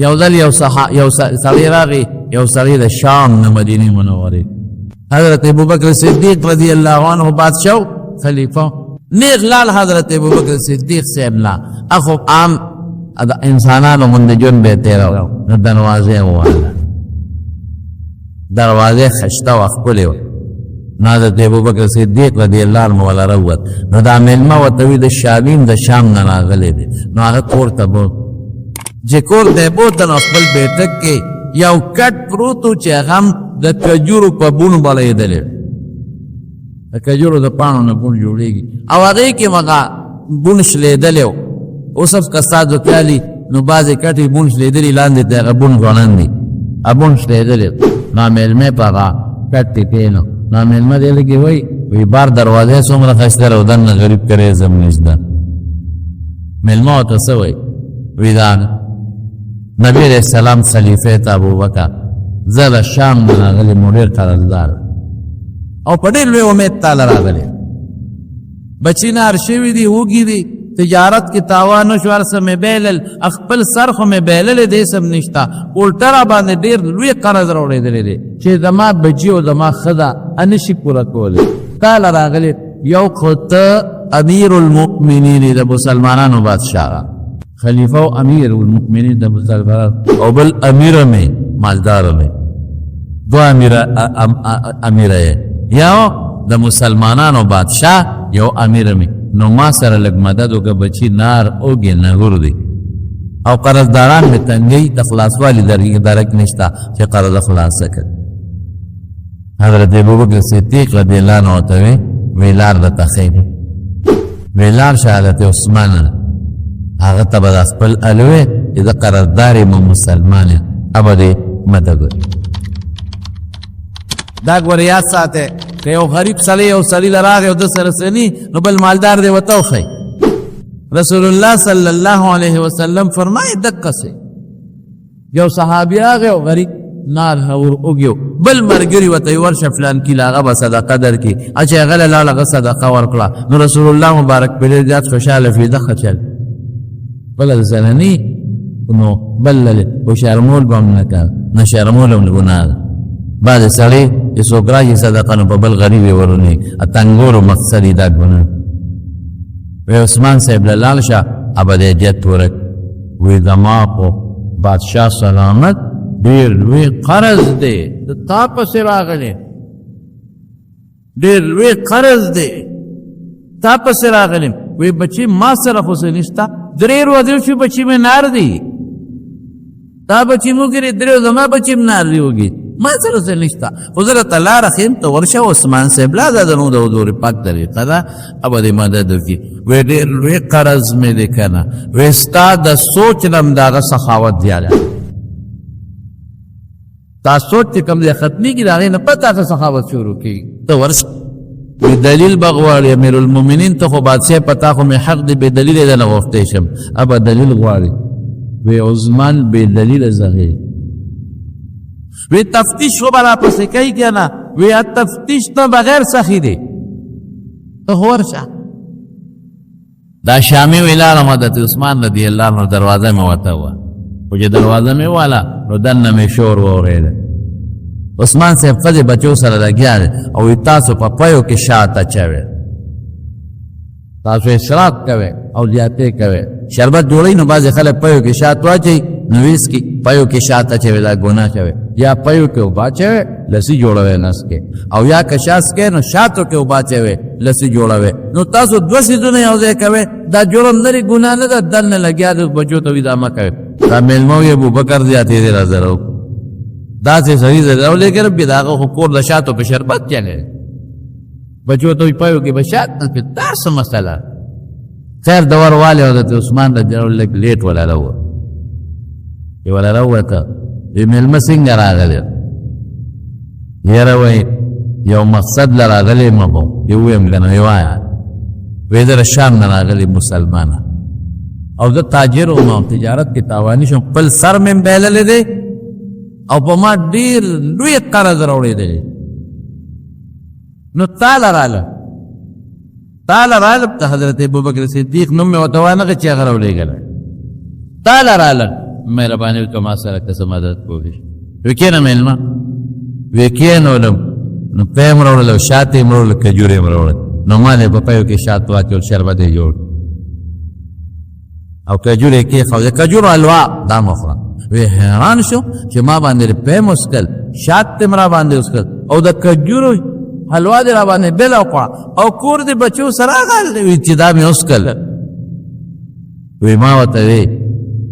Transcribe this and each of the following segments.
یو ځل یو سړی راغی، یو سړی د شام نه مدینې منورې، حضرت ابوبکر صدیق رضی الله عنه بادشاہ خلیفہ نیغ لال حضرت ابوبکر صدیق صاحب لا اخو عام انسانانو غوندې ژوند به یې تېروه، نو دروازې یې وواله، دروازې خشته وه ښکلې وه، نو حضرت ابوبکر صدیق رضی الله عنه والا راووت، نو دا مېلمه ورته وي د شالین د شام نه راغلی دی، نو هغه کور ته بوت، چې کور ته یې بوته نو خپل بیټک کې یو کټ پروت و چې هغه هم د کجورو په بونو بلېدلی، د کجورو د پاڼو نه بون جوړېږي او هغې کې هغه بون شلېدلی و. اوس هم که ستا زوکیالي نو بعضې کټې بون شلېدلي لاندې د هغه بون ځوانن دي، بون شلېدلی نو مېلمې په هغه کټ کې کېنو، نو مېلمه دې لږې وایي بار دروازې څومره ښایسته ده او دننه غریب کرې زم نشته. مېلمه ورته څه وایي؟ وایي دا نبی علیہ السلام خلیفه ته ابوبکر زه له شام نه راغلی مو ډېر قرضدار او په ډېر لوی امید تاله راغلی، بچي نار شوي دي، وږي دي، تجارت کې تاوان نه شو، هر څه مې بیلل، خپل سر خو مې بیللی دی، هېڅ هم نشته، الټه را باندې ډېر لوی قرض راوړېدلی دی چې زما بچي او زما ښځه نه شي پوره کولی. تاله راغلی یو خو ته امیر المؤمنین د مسلمانانو بادشاه خلیفہ و امیر المؤمنین د مسلمانانو، او بل امیره مې مالداره مې، دو امیره یې، یو د مسلمانانو بادشاه، یو امیره مې، نو ما سره لږ مدد وکړه بچي نار اوږې نغور دي او قرضداران مې تنګوي، د خلاصوالي درک نشته چې قرضه خلاصه کړي. حضرت ابوبکر صدیق رضی الله عنه ورته وی لار درته ښیم، وی لار شه حضرت عثمان هغه ته به د خپل الوې چې زه قرضدار یم مسلمان یم، به دې مدد وکړي. دا ګوره یاد ساته که یو غریب سړی یو سړي له راغی او ده سره څه نو بل مالدار دی ورته وښی. رسول الله صلی الله علیه وسلم فرمایي دقسې یو صحابي راغی او غریب نار وږي بل ملګري ورته یې ورشه فلان کیله هغه به صدقه درکړي، چې هغه له لاړه هغه صدقه ورکړه، نو رسول الله مبارک په ډېر زیات خوشحاله فیده ښه چل بله د سره نو بل و شرمول به هم نه کړ، نه شرمول هم ګناه ده. بعضې سړی چې څوک راشي صدقه نو په بل غریب یې ورونی تنګورو مقصد یې دا ګناه. وی عثمان صاحب له لاړ شه به دې جت ورک، وی زما خو بادشاه سلامت ډېر لوی قرض دی د تا پسې راغلی، ډېر لوی قرض دی تا پسې راغلیم. وی بچی ما سره خو څه نشته، درې ورځې شوې بچي مې نار دی، تا بچي مو ګرې درې زما بچي م نار دی وږي، ما سره څه نشته، خو زه راته لاره ښیم ته ورشه عثمان صاحب لا دا زموږ د حضور پاک طریقه ده، به دې مدد وکړي. وی ډېر لوی قرض مې دی که نه، وی ستا د سوچ نه هم د هغه سخاوت زیاده، تا سوچ چې کوم دی ختمېږي د هغې نه پته هغه سخاوت شروع کېږي. ته ورشه بې دلیل به غواړي امیر المؤمنین ته خو بادشاه پتا خو مې حق دی بې دلیل یې دله غوښتی شم، به دلیل غواړي. وی عثمان بې دلیله زغې وی تفتیش خو به راپسې کوي که نه، وی تفتیش نه بغیر سخي دی، ته خو ورشه. دا شامي وی لاړم حضرت عثمان رضی الله عنه دروازه مې ورته وه، خو چې دروازه مې واله نو دننه مې شور واورېده. عثمان صاحب ښځې بچو سره لګیا دی او وی تاسو په پیو کې شات اچوئ، تاسو اشراف کوئ او زیاتې کوئ، شربت جوړوئ نو بعضې خلک پیو کې شات واچوي نو ویسکي پیو کې شات اچوئ دا ګناه کوئ، یا پیو کې اوبه اچوئ لسی جوړوئ نس کې، او یا که شاس کوئ نو شاتو کې اوبه اچوئ لسی جوړوئ، نو تاسو دوه څیزونه یو ځای کوئ، دا جرم لري ګناه نه ده، دننه لګیا دی بچو ته وي دا مه کوئ. دا مېلمه وي ابوبکر زیاتې دی رازره داسې سړي زه راولېږه ربي د هغه خو کور د شاتو په شربت چلی بچو ته وي پیو کې به شات نه کړي، دا څه مسله. خیر د ور والې حضرت عثمان رضی الله لږ لیټ ولا راووت، چې ولا راووته وی مېلمه څنګه راغلی؟ یاره وایي یو مقصد له راغلی یم به یې وویم که نه، وی وایه وی زه د شام نه راغلی مسلمانه او زه تاجر وم او تجارت کې تاواني شم، خپل سر مې بیللی دی او په ما ډېر لوی قرض راوړېدلی، نو تاله راله د حضرت ابوبکر صدیق نوم مې ورته وانغه چې هغه راولېږلی، تاله راله مهرباني وکړه ما سره که څه مدد وکړي. وی کېنه مېلمه، وی کېنولم نو پی م راوړل او شات یې م راوړل، کجور یې م راوړل. نو ما دې په پیو کې شات واچول، شربت یې جوړ او کجور یې کېښود. د کجورو حلوا دا مه خوره. وی حیران شو چې ما باندې پی م وسکل، شات دې م را باندې وسکل او د کجورو حلوا دې را باندې بېله وخوړه او کور دې بچو سره راغلی. وی چې دا مې وسکل. وی ما ورته وی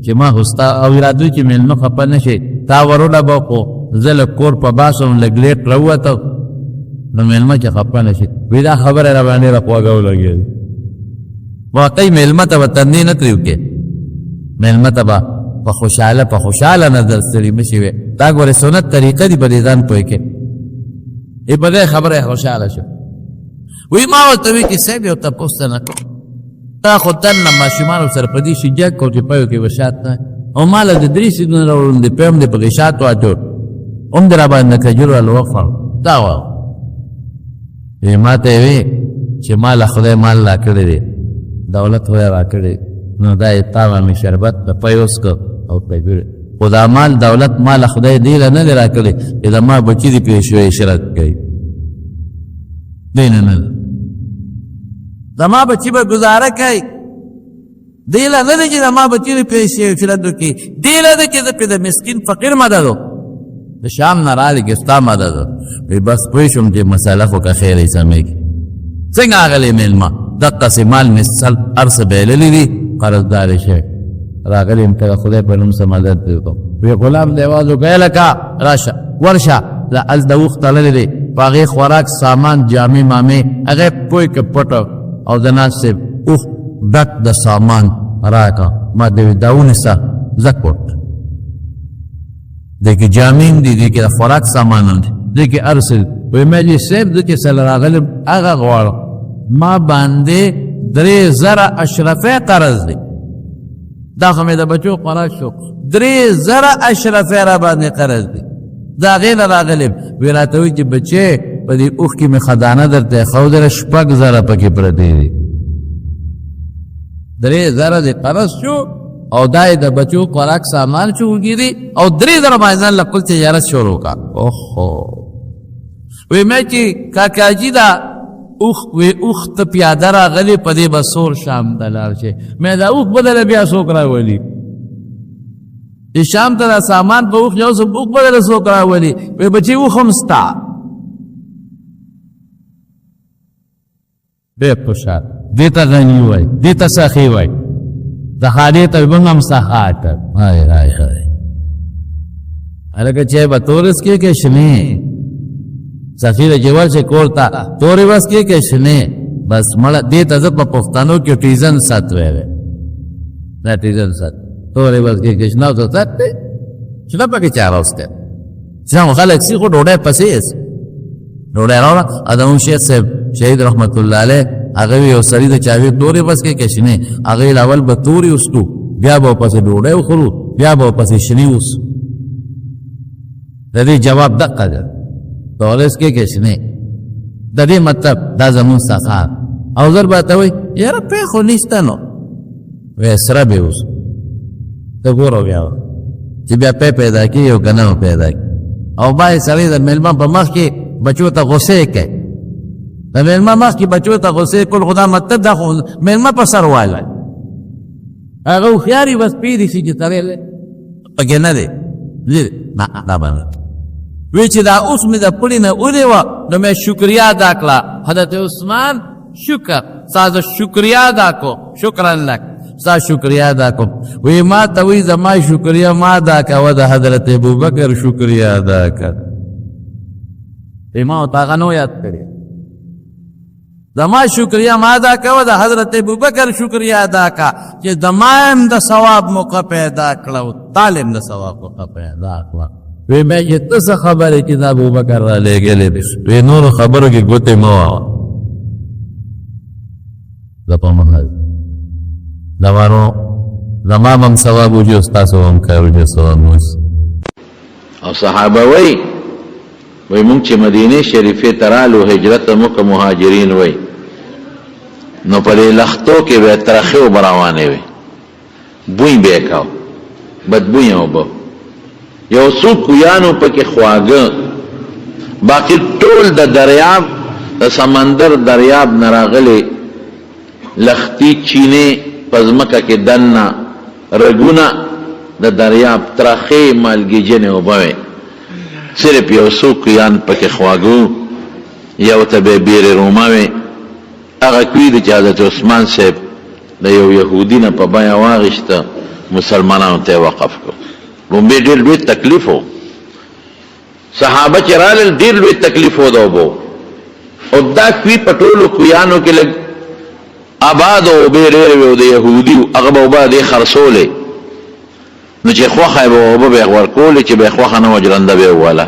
چې ما خو ستا او ارادو چې مېلمه خفه نه شي، تا ورونه به خو زه له کور په باسم لږ لیټ راووتم نو مېلمه چې خفه نه شي. وی دا خبره را باندې را خوږه ولګېد. واقعي مېلمه ته به تندې نه ترې وکړې، مېلمه ته به په خوشحاله نظر ستړي مه شي. دا ګورې سنت طریقه دي، په دې ځان پوه کړې. ای په دې خبره خوشحاله شو. وی ما ورته وی چې صاحب یو تپوس ته نه کړو، تا خو دننه ماشومانو سره په دې شي جګ کړو چې پیو کې به شات نه او ما له د 3 سیزونه راوړل، د پی هم دې پکې شات واچول، هم دې را باندې کجورو حلوا خوړ. دا وه وی ما ته یې وی چې ما له خدای مال را کړی دی، دولت خدای را کړی، نو دا یې تا باندې شربت د پی وسکه او کجورې، خو دا مال دولت ما له خدای دې له نه دی را کړی چې زما بچي دې پرې شوی شرط کوي. دی نه نه زما بچي به ګزاره کوي، دی له نه دی چې زما بچي دې پرې شوی شرط وکړي، دی له دی چې زه پرې د مسکین فقیر مدد و د شام نه راغلی کې ستا مدد و. وی بس پوه شوم چې مسله خو که خیر یې سمېږي. څنګه راغلی مېلمه دقسې مال مثل هر څه بایللي دي، قرضدارې شوی راغلی یم که د خدای په نوم څه مدد دې وکړم. وی غلام دې اواز وکړه ای لکه راشه ورشه، دا هلته اوښ تړلی دی، په هغې خوراک سامان جامې مامې هغه پوی کې پټه او د ناز صاحب اوښ ډک د سامان راکړه. ما دې وی دا ونیسه ځه کوټ، دې کې جامې هم دي، دې کې د خوراک سامان هم دي، دې کې هر څه دي. وی مجلس صاحب زه چې سره راغلم هغه غواړم، ما باندې 3000 اشرفی قرض دی، دا خو مې د بچو خوراک شو، 3000 اشرفی را باندې قرض دی، دا هغې نه راغلم. وی راته وایي چې بچې په دې اوښ کې مې خزانه درته ایښودله، 6,000 پکې پرتې دي، 3000 دې قرض شو او دا یې د بچو خوراک سامان شو وګېري او 3000 باندې ځان له کل تجارت شروع کړه. اوهو وی مې چې کاکاجي دا اوښ وی اوښ ته پیاده راغلی، په دې به سور شام ته لاړ شي. مې دا اوښ بدله بیا څوک راولي؟ شام ته دا سامان په اوښ یو څه اوښ بدله څوک راولي؟ وی بچې اوښ هم ستا. ډېر خوشحال، دې ته غني وایي، دې ته سخي وایي، د خالې ته موږ هم سخاټ. هاي هاي هاي هلکه چای به تورس کې که شنې سخي د چې ورشي کور ته تورې بس کې که شنې بس مړه. دې ته زه په پښتنو کې ټیزن سات ویلی، دا ټیزن سات تورې بس کې که شنه او ته سات دی شنه پکې چا راوستی شنه خو خلک سي خو ډوډۍ پسې یې ډوډۍ راوړه. ادمون شیخ صاحب شهید رحمت الله علیه هغه یو سړي د چاوي تورې بس کې که شنې، هغه اول به تورې وسکو، بیا به پسې ډوډۍ وخورو، بیا به پسې شنې وسو. د دې جواب دقه ده، تورس کې که شنې، د دې مطلب دا زمون سخار. او زر به ته وایي یاره پې خو نیسته نو، وی سره به اوس ته ګوره بیا چې بیا پې پیدا کړي او که نه پیدا کړي. او باید سړی د مېلمه په مخ کې بچو ته غصې کوي، د مېلمه مخ کې بچو ته غصې کول خو دا مطلب دا خو مېلمه په سر والی، هغه هوښیار یې بس پوهېږي چې سړی پکې نه دی نه دا به نه. وی چې دا اوس مې د پړي نه ونیوه نو مې شکریا ادا کړه. حضرت عثمان شکر ستا زه شکریا ادا کو، شکرا لک ستا شکریا ادا کوم. وی ما ته وی زما شکریا ما ادا کوه، د حضرت ابوبکر شکریا ادا کړه. ما ورته هغه نو یاد کړې، زما شکریا ما ادا کوه، د حضرت ابوبکر شکریا ادا کا چې زما هم د ثواب موقع پیدا کړه او تاله هم د ثواب موقع پیدا کړه. وی مې چې ته څه خبرې چې د ابوبکر را لېږلې دي، وی نورو خبرو کې ګوتې مه وهه، زه په مخه زما به هم ثواب وجي او ستاسو به هم کار وجي ثواب وسي. او صحابه وی مونږ چې مدینه شریفه ترالو هجرت موږ مهاجرین وی نو په لختو کې به ترخه و روانه وي، بوی به کاو بدبوی اوبه یو څو کویانو پکې خواږه باقی ټول د دریاب د سمندر دریاب نه راغلي لختی چینه پزمکه کې دنه رګونه د دریاب ترخې مالګیجنې اوبه صرف یو څو کویان پکې خواږه یو ته به بیر رومه وي هغه کوي د حضرت عثمان صاحب د یو يهودي نه په بیا واغشته مسلمانانو ته وقف کو بومبه ډېر لوی تکلیف وو صحابه چې رالل ډېر لوی تکلیف وو دوبو او دا کوي په ټولو کویانو کې لږ آباد او ډېر وو د يهودي هغه به وبا دې خرڅولې نو چې خوخه به وبا به ورکول چې به خوخه نه وجرنده به والا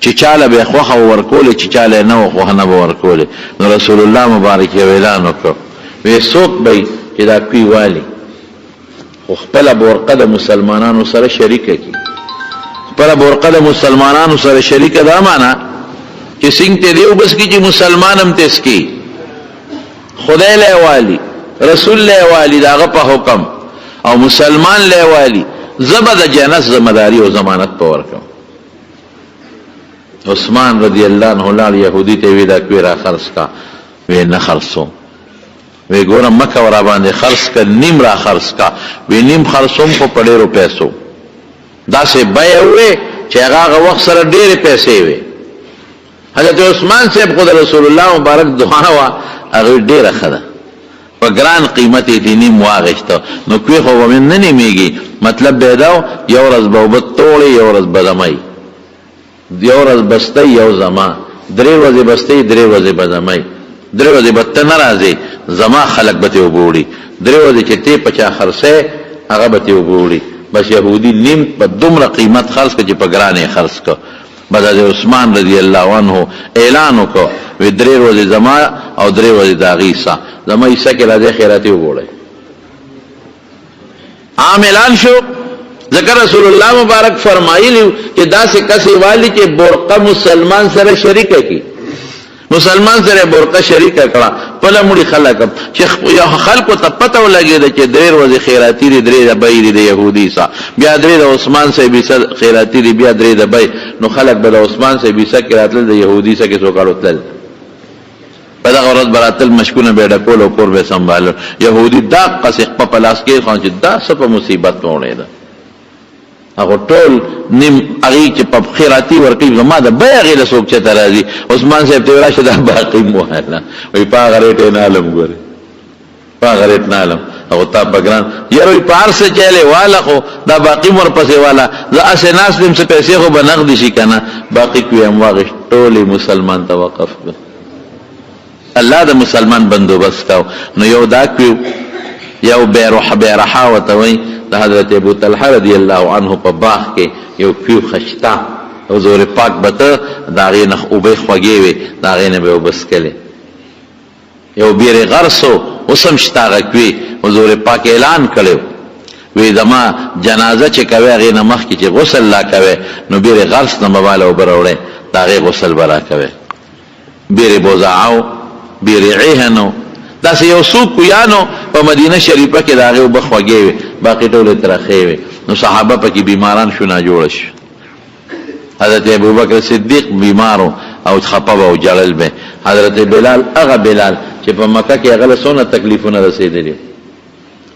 چې چاله به خوخه ورکول چې چاله نه خوخه نه ورکول نو رسول الله مبارک اعلان وکړ وې څوک به چې دا کوي والی خو خپل برقه د مسلمانانو سره شریکه کی خپل برقه د مسلمانانو سره شریکه دا معنا چې څنګه ته دیو بس کی چې مسلمان هم تس کی خدای له والی رسول له والی داغه په حکم او مسلمان له والی زبد جنس زمداری او ضمانت په ورکم عثمان رضی الله عنه لاړ يهودي ته وی دا کوي را خرڅ کا وی نه خرڅو وی ګوره مکه ورا باندې خرڅ کا نیم را خرڅ کا وی نیم خرڅوم په پډېرو پیسو دا سه بیا وې چې هغه وخت سره ډېرې پیسې وي حضرت عثمان صاحب خدای رسول الله مبارک دعا وا هغه ډېره خده په ګران قیمت دې نیم واغشته نو کوي خو ومن نه نیمیږي مطلب به دا یو ورځ به وبټوړي یو ورځ بدمای یو ورځ بسته یو زما درې ورځې بسته درې ورځې بدمای درې ورځې بته ناراضي زما خلق به وګوري درې ورځې چې ته پچا خرڅه هغه به وګوري بس يهودي نیم په دومره قیمت خرڅ کړي په ګرانه خرڅ کړ بدر عثمان رضی الله عنه اعلان وکړ و درې ورځې زما او درې ورځې داغیسا زما عیسی کې راځي خیراتي وګوري عام اعلان شو ذکر رسول الله مبارک فرمایلی چې داسې کسي والی چې برقه مسلمان سره شریکه کی مسلمان سره برقه شریکه کړه پله مړي خلک چې خلکو ته پته ولګېده چې درې ورځې خیراتي دي درې د بې د يهودي سا بیا درې د عثمان صاحب سره خیراتي دي بیا درې د بې نو خلک به د عثمان صاحب سره کې راتل د يهودي سره کې څوکاړو تل په دغه ورځ براتل مشکونه به ډکول او کور به سنبال يهودي دا قصې په پلاس کې خان چې دا څه په مصیبت وونه ده هغه ټول نیم هغه چې په خیراتي ورکی زما د بیغه له څوک چې راځي عثمان صاحب ته راشه دا باقی موهله وي پاغه ریټ نه علم ګوري پاغه ریټ نه علم او تا بګران یره پار سے چله والا خو دا باقی مر پسې والا ز اسناس دم څه پیسې خو بنقد شي کنه باقی کوي امواغ ټول مسلمان توقف الله د مسلمان بندوبست کاو نو یو دا کوي یو بیرحا وتوي د حضرت ابو طلحه رضی الله عنه په باغ کې یو پیو خشتا حضور پاک بته داغه نه او به خوږی وي داغه نه به وبسکله یو بیر غرسو وسم شتاغه کوي حضور پاک اعلان کړو وی زما جنازه چې کوي هغه نه مخ کې چې غسل لا کوي نو بیر غرس نه مواله وبروړي داغه غسل برا کوي بیر بوزاو بیر عهنو دا یو سوق یانو په مدینه شریفه کې داغه وبخوږی وي باقی ټول ترخی وي نو صحابه پکې بیماران شو نه جوړ شي حضرت ابوبکر صدیق بیمارو او خپه او جلل به حضرت بلال هغه بلال چې په مکه کې هغه سونه تکلیفونه رسیدلي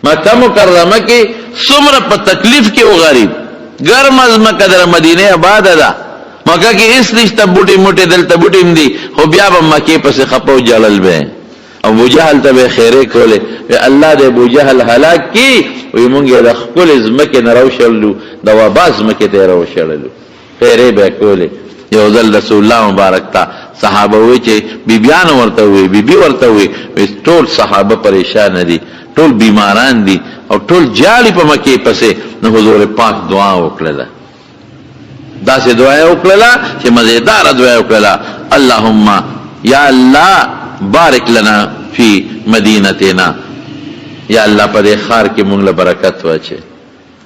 مکه مکرمه کې څومره په تکلیف کې او غریب ګرم از مکه در مدینه آباد ده مکه کې هیڅ نشته بوټي موټي دلته بوټي دي خو بیا به مکه پسې خپه او جلل به ابو جهل ته خیره کوله الله دې ابو جهل هلاک کی وي مونږه د خپل زمکه نه راوشلو د وباز مکه ته راوشلو خیره به کوله یو ځل رسول الله مبارک تا صحابه وی چې بیبيان ورته وي بیبي ورته وي ټول صحابه پریشان دي ټول بیماران دي او ټول جالي په مکه پسې نو حضور پاک دعا وکړه دا سه دعا وکړه چې مزیدار دعا وکړه اللهم یا الله بارک لنا فی مدینتنا یا الله په دې خار کې مونږ له برکت واچي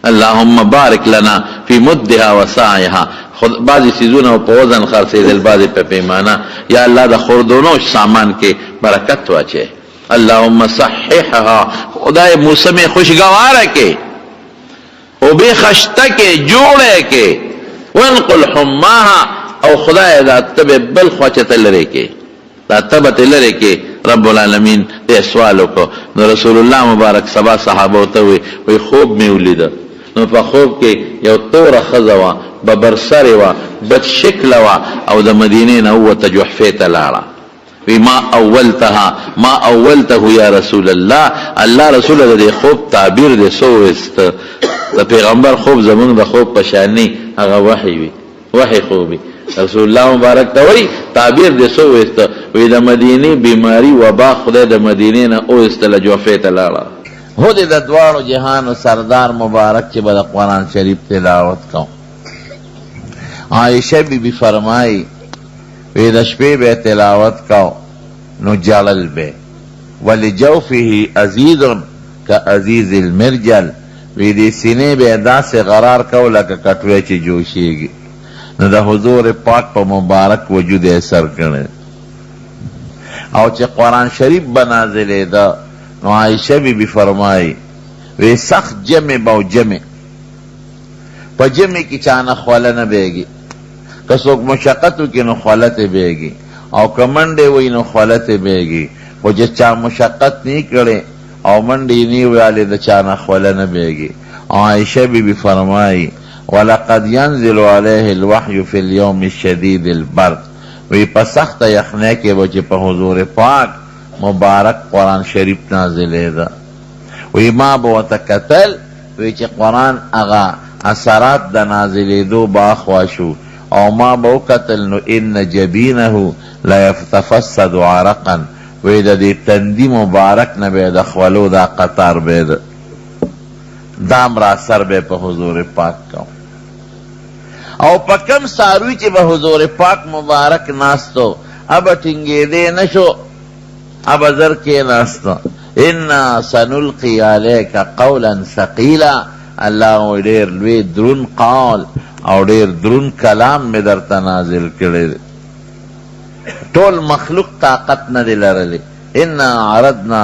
اللهم بارک لنا فی مدها وسعها خود بعضی سيزونه په وزن خرڅېدل بعضی په پیمانه یا الله د خوردونو سامان کې برکت واچي اللهم صححها خدای موسم خوشگوار کې او بے خشته کې جوړه کې وانقل حماها او خدای دا تب بل خوچته لري کې دا تبت لري کې رب العالمین دې سوالو کو نو رسول الله مبارک سبا صحابه ته وی خوب می ولید نو په خوب کې یو تور خزوا ببرسر وا بد شکل وا او د مدینه نه وته جحفه ته لاړه وی ما اولته یا رسول الله الله رسول دې خوب تعبیر دې سو است د پیغمبر خوب زمونږ د خوب پشانی هغه وحی وی وحی خوبی رسول الله مبارک ته وی تعبیر دې سو است وی د مدینه بیماری وبا خدای د مدینه نه او است له جوفه ته لاړه هو دې د دوانو جهان سردار مبارک چې بد قرآن شریف تلاوت کو عائشہ بی بی فرمائی وی د شپې به تلاوت کو نو جلل به ولجوفه عزیز کعزیز المرجل وی دی سینې به داسې غرار کو لکه کټوی چې جوشیږي نو د حضور پاک په مبارک وجود اثر کړي او چې قرآن شریف بنازلې ده نو عائشہ بی بی فرمائی وی سخت جمع باو جمع پا جمع کی چانا خواله نبیگی کسوک مشقتو کی نو خوالت بیگی او کمنڈے وی نو خوالت بیگی و جس چا مشقت نی کرے او منڈی نی ویالی دا چانا خواله نبیگی عائشہ بی بی فرمائی وَلَقَدْ يَنزِلُ عَلَيْهِ الْوَحْيُ فِي الْيَوْمِ الشَّدِيدِ الْبَرْدِ وی پا سخت یخنے کے وجہ پا حضور پاک مبارک قرآن شریف نازلے دا وی ما بوتا قتل وی چی قرآن اغا اثرات دا نازلے دو باخواشو او ما بو قتل نو ان جبینہو لا یفتفسد عرقا وی دا دی تندی مبارک نبی دا خولو دا قطار بید دام را سر بے پا حضور پاک کا او پا کم ساروی چی با حضور پاک مبارک ناستو اب ٹنگے دے نشو اب ذر کے ناستا انا سنلقی علیک قولا ثقیلا اللہ او دیر لوی درون قول او دیر درون کلام میں در تنازل کرے طول مخلوق طاقت ندل رلی انا عرضنا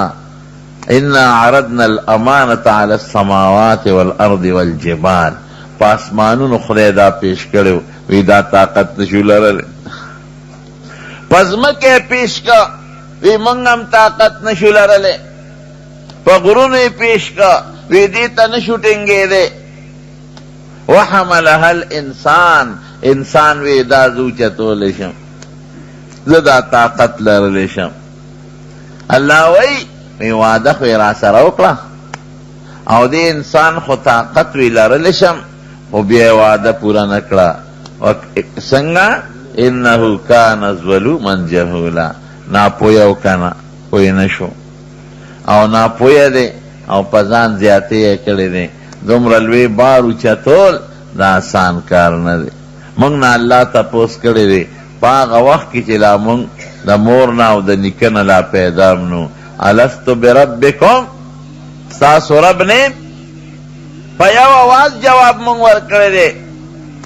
الامانت علی السماوات والارض والجبال پاسمانون خدای دا پیش کرے وی دا طاقت نشو لرلی پزمکے پیش کا وی منگم طاقت نشو لرلے پا غرونی پیش کا وی دیتا نشو ٹنگے دے وحملها الانسان انسان وی دا زوچتو لشم زدا طاقت لرلشم اللہ وی وعدہ خوی راسا روکلا او دی انسان خو طاقت وی لرلشم و بی وعدہ پورا نکلا سنگا انہو کان ظلوما جہولا نا پویو کنا پوی نشو او نا پوی دے او پزان زیادی اکڑی دے دمرلوی بارو چطول دا آسان کار ندے منگ نا اللہ تا پوس کڑی دے پاغ وقت کی چلا منگ دا مورنا او دا نکن لا پیدام نو الستو بربکم ستاسو رب نے پیو آواز جواب منگ ورکڑی دے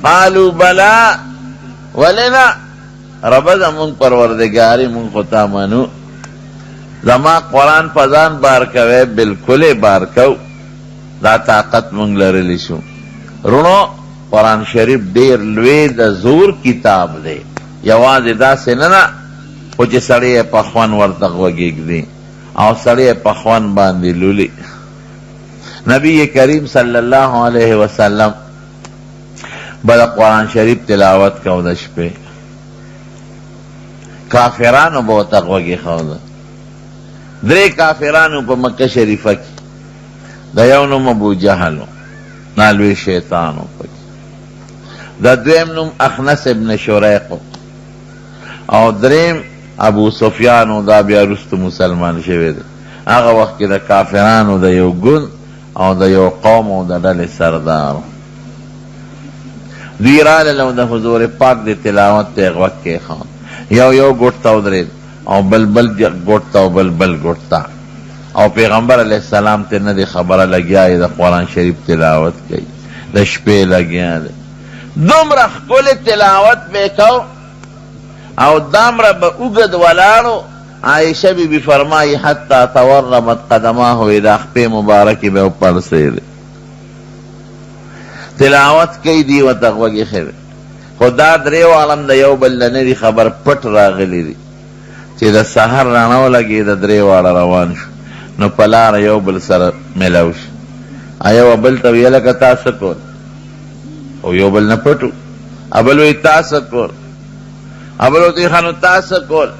قالو بلا ولنا رب زمون پروردگاری مون خطا منو زما قرآن پزان بار کوئے بالکل بار کو دا طاقت مونگ لرلی شو رونو قرآن شریف دیر لوی دا زور کتاب دے یواز دا سننا خوچ سڑی پخوان ورتق وگیگ دی او سڑی پخوان باندی لولی نبی کریم صلی اللہ علیہ وسلم بدا قرآن شریف تلاوت کو دش پہ کافرانو بہت اقوی خوضا درے کافرانو پا مکہ شریفہ کی دا یونم ابو جہلو نالوی شیطانو پا کی دا دویم نم اخنس ابن شریقو او دریم ابو سفیانو دا بیا رست مسلمان شوید آغا وقت کی دا کافرانو دا یو گن او دا یو قوم او دا ڈل سردارو دوی راللو دا حضور پاک دی تلاوت تے وقت کے خان یو گوٹتا او درید او بلبل گوٹتا او بلبل گوٹتا او پیغمبر علیہ السلام تے ندی خبر لگیا دا قرآن شریف تلاوت کی دا شپے لگیا دے دم رخ کل تلاوت بے کو او دام رب اگد ولارو عائشہ بی بی فرمائی حتی تورمت قدماہو ادا خپے مبارکی بے اوپر سے دے تلاوت کوي دی ورته غوږ ایښی دی. خو دا درې واړه د یو بل نه دي خبر، پټ راغلی دي چې د سحر رڼا ولګېده درې واړه روان شو، نو په لاره یو بل سره میلاو شو. یو بل ته ویې لکه تا څه کول، او یو بل نه پټو. بل وایي تا څه کول، بل ورته وایي ښه نو تا څه کول.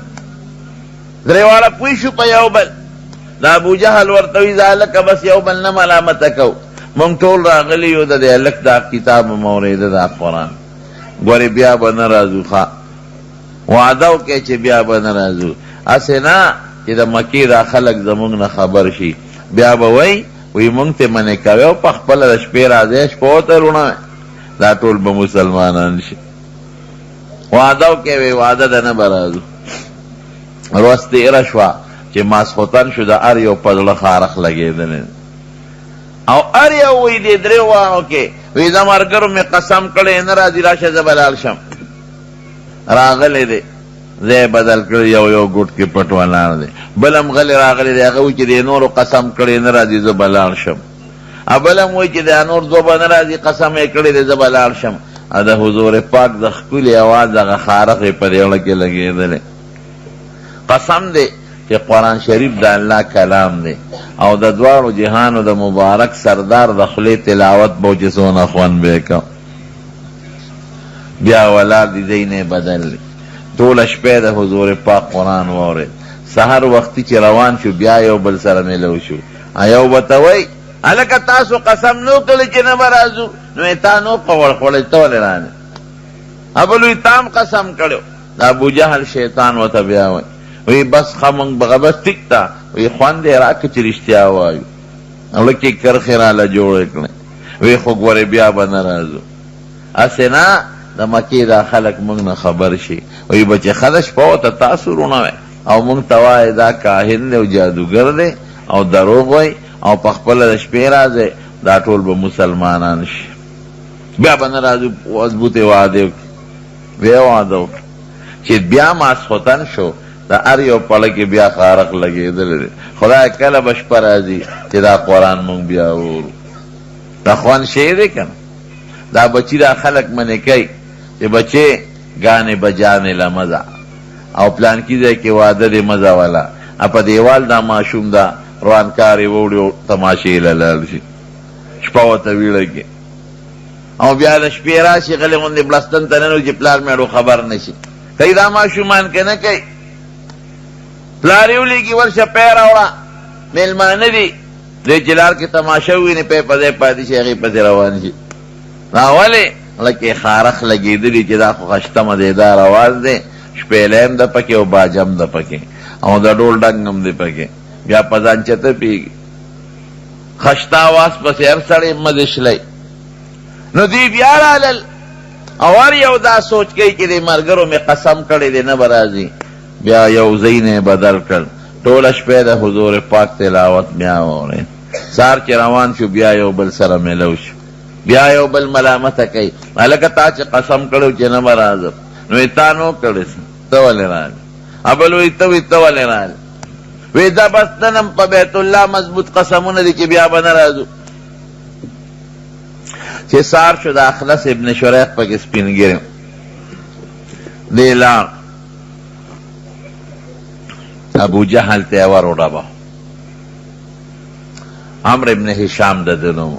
درې واړه پوه شو په یو بل. د ابوجهل ورته وایي دا هلکه بس یو بل نه ملامته کوو، مونږ ټول راغلي یو د دې هلک دا کتاب مو اورېده دا قرآن، ګورې بیا به نه راځو. ښه وعده وکړئ چې بیا به نه راځو. هسې نه چې د مکې دا خلک زمونږ نه خبر شي، بیا به وایي مونږ ته منې کوې او په خپله د شپې راځئ، شپه ورته روڼوئ، دا ټول به مسلمانان شي. وعده وکړئ، وایي وعده ده نه به راځو. ورځ تېره شوه چې ماسخوتن شو، د هر یو په زړه خارښ لګېدلی او هر یو وایي دې درې واړو کې وایي د ملګرو مې قسم کړی نه راځي، راشه زه به لاړ شم. راغلی دی ځای بدل کړی، یو یو ګوټ کې پټ ولاړ دی. بل هم غلی راغلی دی، هغه وایي چې دې نورو قسم کړی نه راځي زه به لاړ شم. بل هم وایي چې د نور زو به نه راځي قسم یې کړی دی زه به لاړ شم. د حضور پاک د ښکلي اواز هغه خارښ یې په دې زړه کې لګېدلی. قسم دی چې قرآن شریف د الله کلام دی او د دواړو جهانو د مبارک سردار د خولې تلاوت به چې څونه خوند به یې کوم. بیا ولاړ دي ځای نه بدل دی، ټوله شپه د حضور پاک قرآن واورېد. سحر وختي چې روان شو بیا یو بل سره میلو شو. یو به ته وایي هلکه تاسو قسم نو کړی چې نه به راځو، نو یې تا نو قول خوړی ته ولې رانې. بل وایي تا هم قسم کړی. د ابوجهل شیطان ورته بیا وایي وی بس خمونږ بغه بس ټیک تا وی خوند یې راکړه چې رښتیا وایو. لکې کرښې راله جوړې کړې. وی خو ګورې بیا به نه راځو. هسې نه د مکې دا خلک موږ نه خبر شي، وی به چې ښه شپه ورته تاسو روڼوئ او موږ ته وایې دا کاهن دی او جادوګر دی او دروغ وایي او په خپله د شپې راځئ، دا ټول به مسلمانان شي. بیا به نه راځو. مضبوطې وعدې وکړي. بیا وعده وکړه چې بیا ماسخوتن شو، د هر یو پړه کې بیا خارښ لګېدلی دی. خدای کله به شپه راځي چې دا قرآن مونږ بیا وورو. دا خوند شی دی که نه؟ دا بچي دا خلک منې کوي چې بچې ګانې بجانې له مزه او پلانکي ځای کې واده دی مزه والا، په دیوال دا ماشوم دا روانکار یې ووړي او تماشې له لاړ شي، شپه ورته ویړه کې او بیا د شپې راشي غلې غوندې بړستن ته ننوځي پلار مېړو خبر نه شي. کوي دا ماشومان که نه کوي؟ پلار یې ولیږي ورشه پی راوړه، میلمانه دي دی چې لار کې تماشه وویني پی په ځای پاتې شي هغې پسې روان شي. ولې لکې خارښ لګېدلي چې دا خو خشته مزېدار اواز دی، شپېلی هم ده پکې او باجه هم ده پکې او د ډول ډنګ هم دی پکې، بیا په ځان چته پیږي. خشته اواز پسې هر سړی مزې شلی. نو دوی بیا رالل او هر یو دا سوچ کوي چې د ملګرو مې قسم کړی دی نه به راځي. بیا یو ځای نه بدل کړ، ټوله شپه د حضور پاک تلاوت بیا واورېد. سهار چې روان شو بیا یو بل سره میلو شو، بیا یو بل ملامته کوي هلکه تا چې قسم کړی چې نه به راځم، نو یې تا نو کړی ته ولې راغلې؟ بل وایي ته ته ولې راغلې؟ وایي دا بس نن په بیت الله مضبوط قسمونه دي چې بیا به نه راځو. چې سهار شو د اخلص ابن شریح پکې سپین ګیری دی لاړ، ابو جهل ته وروډبه. عمرو ابن هشام د ده نوم،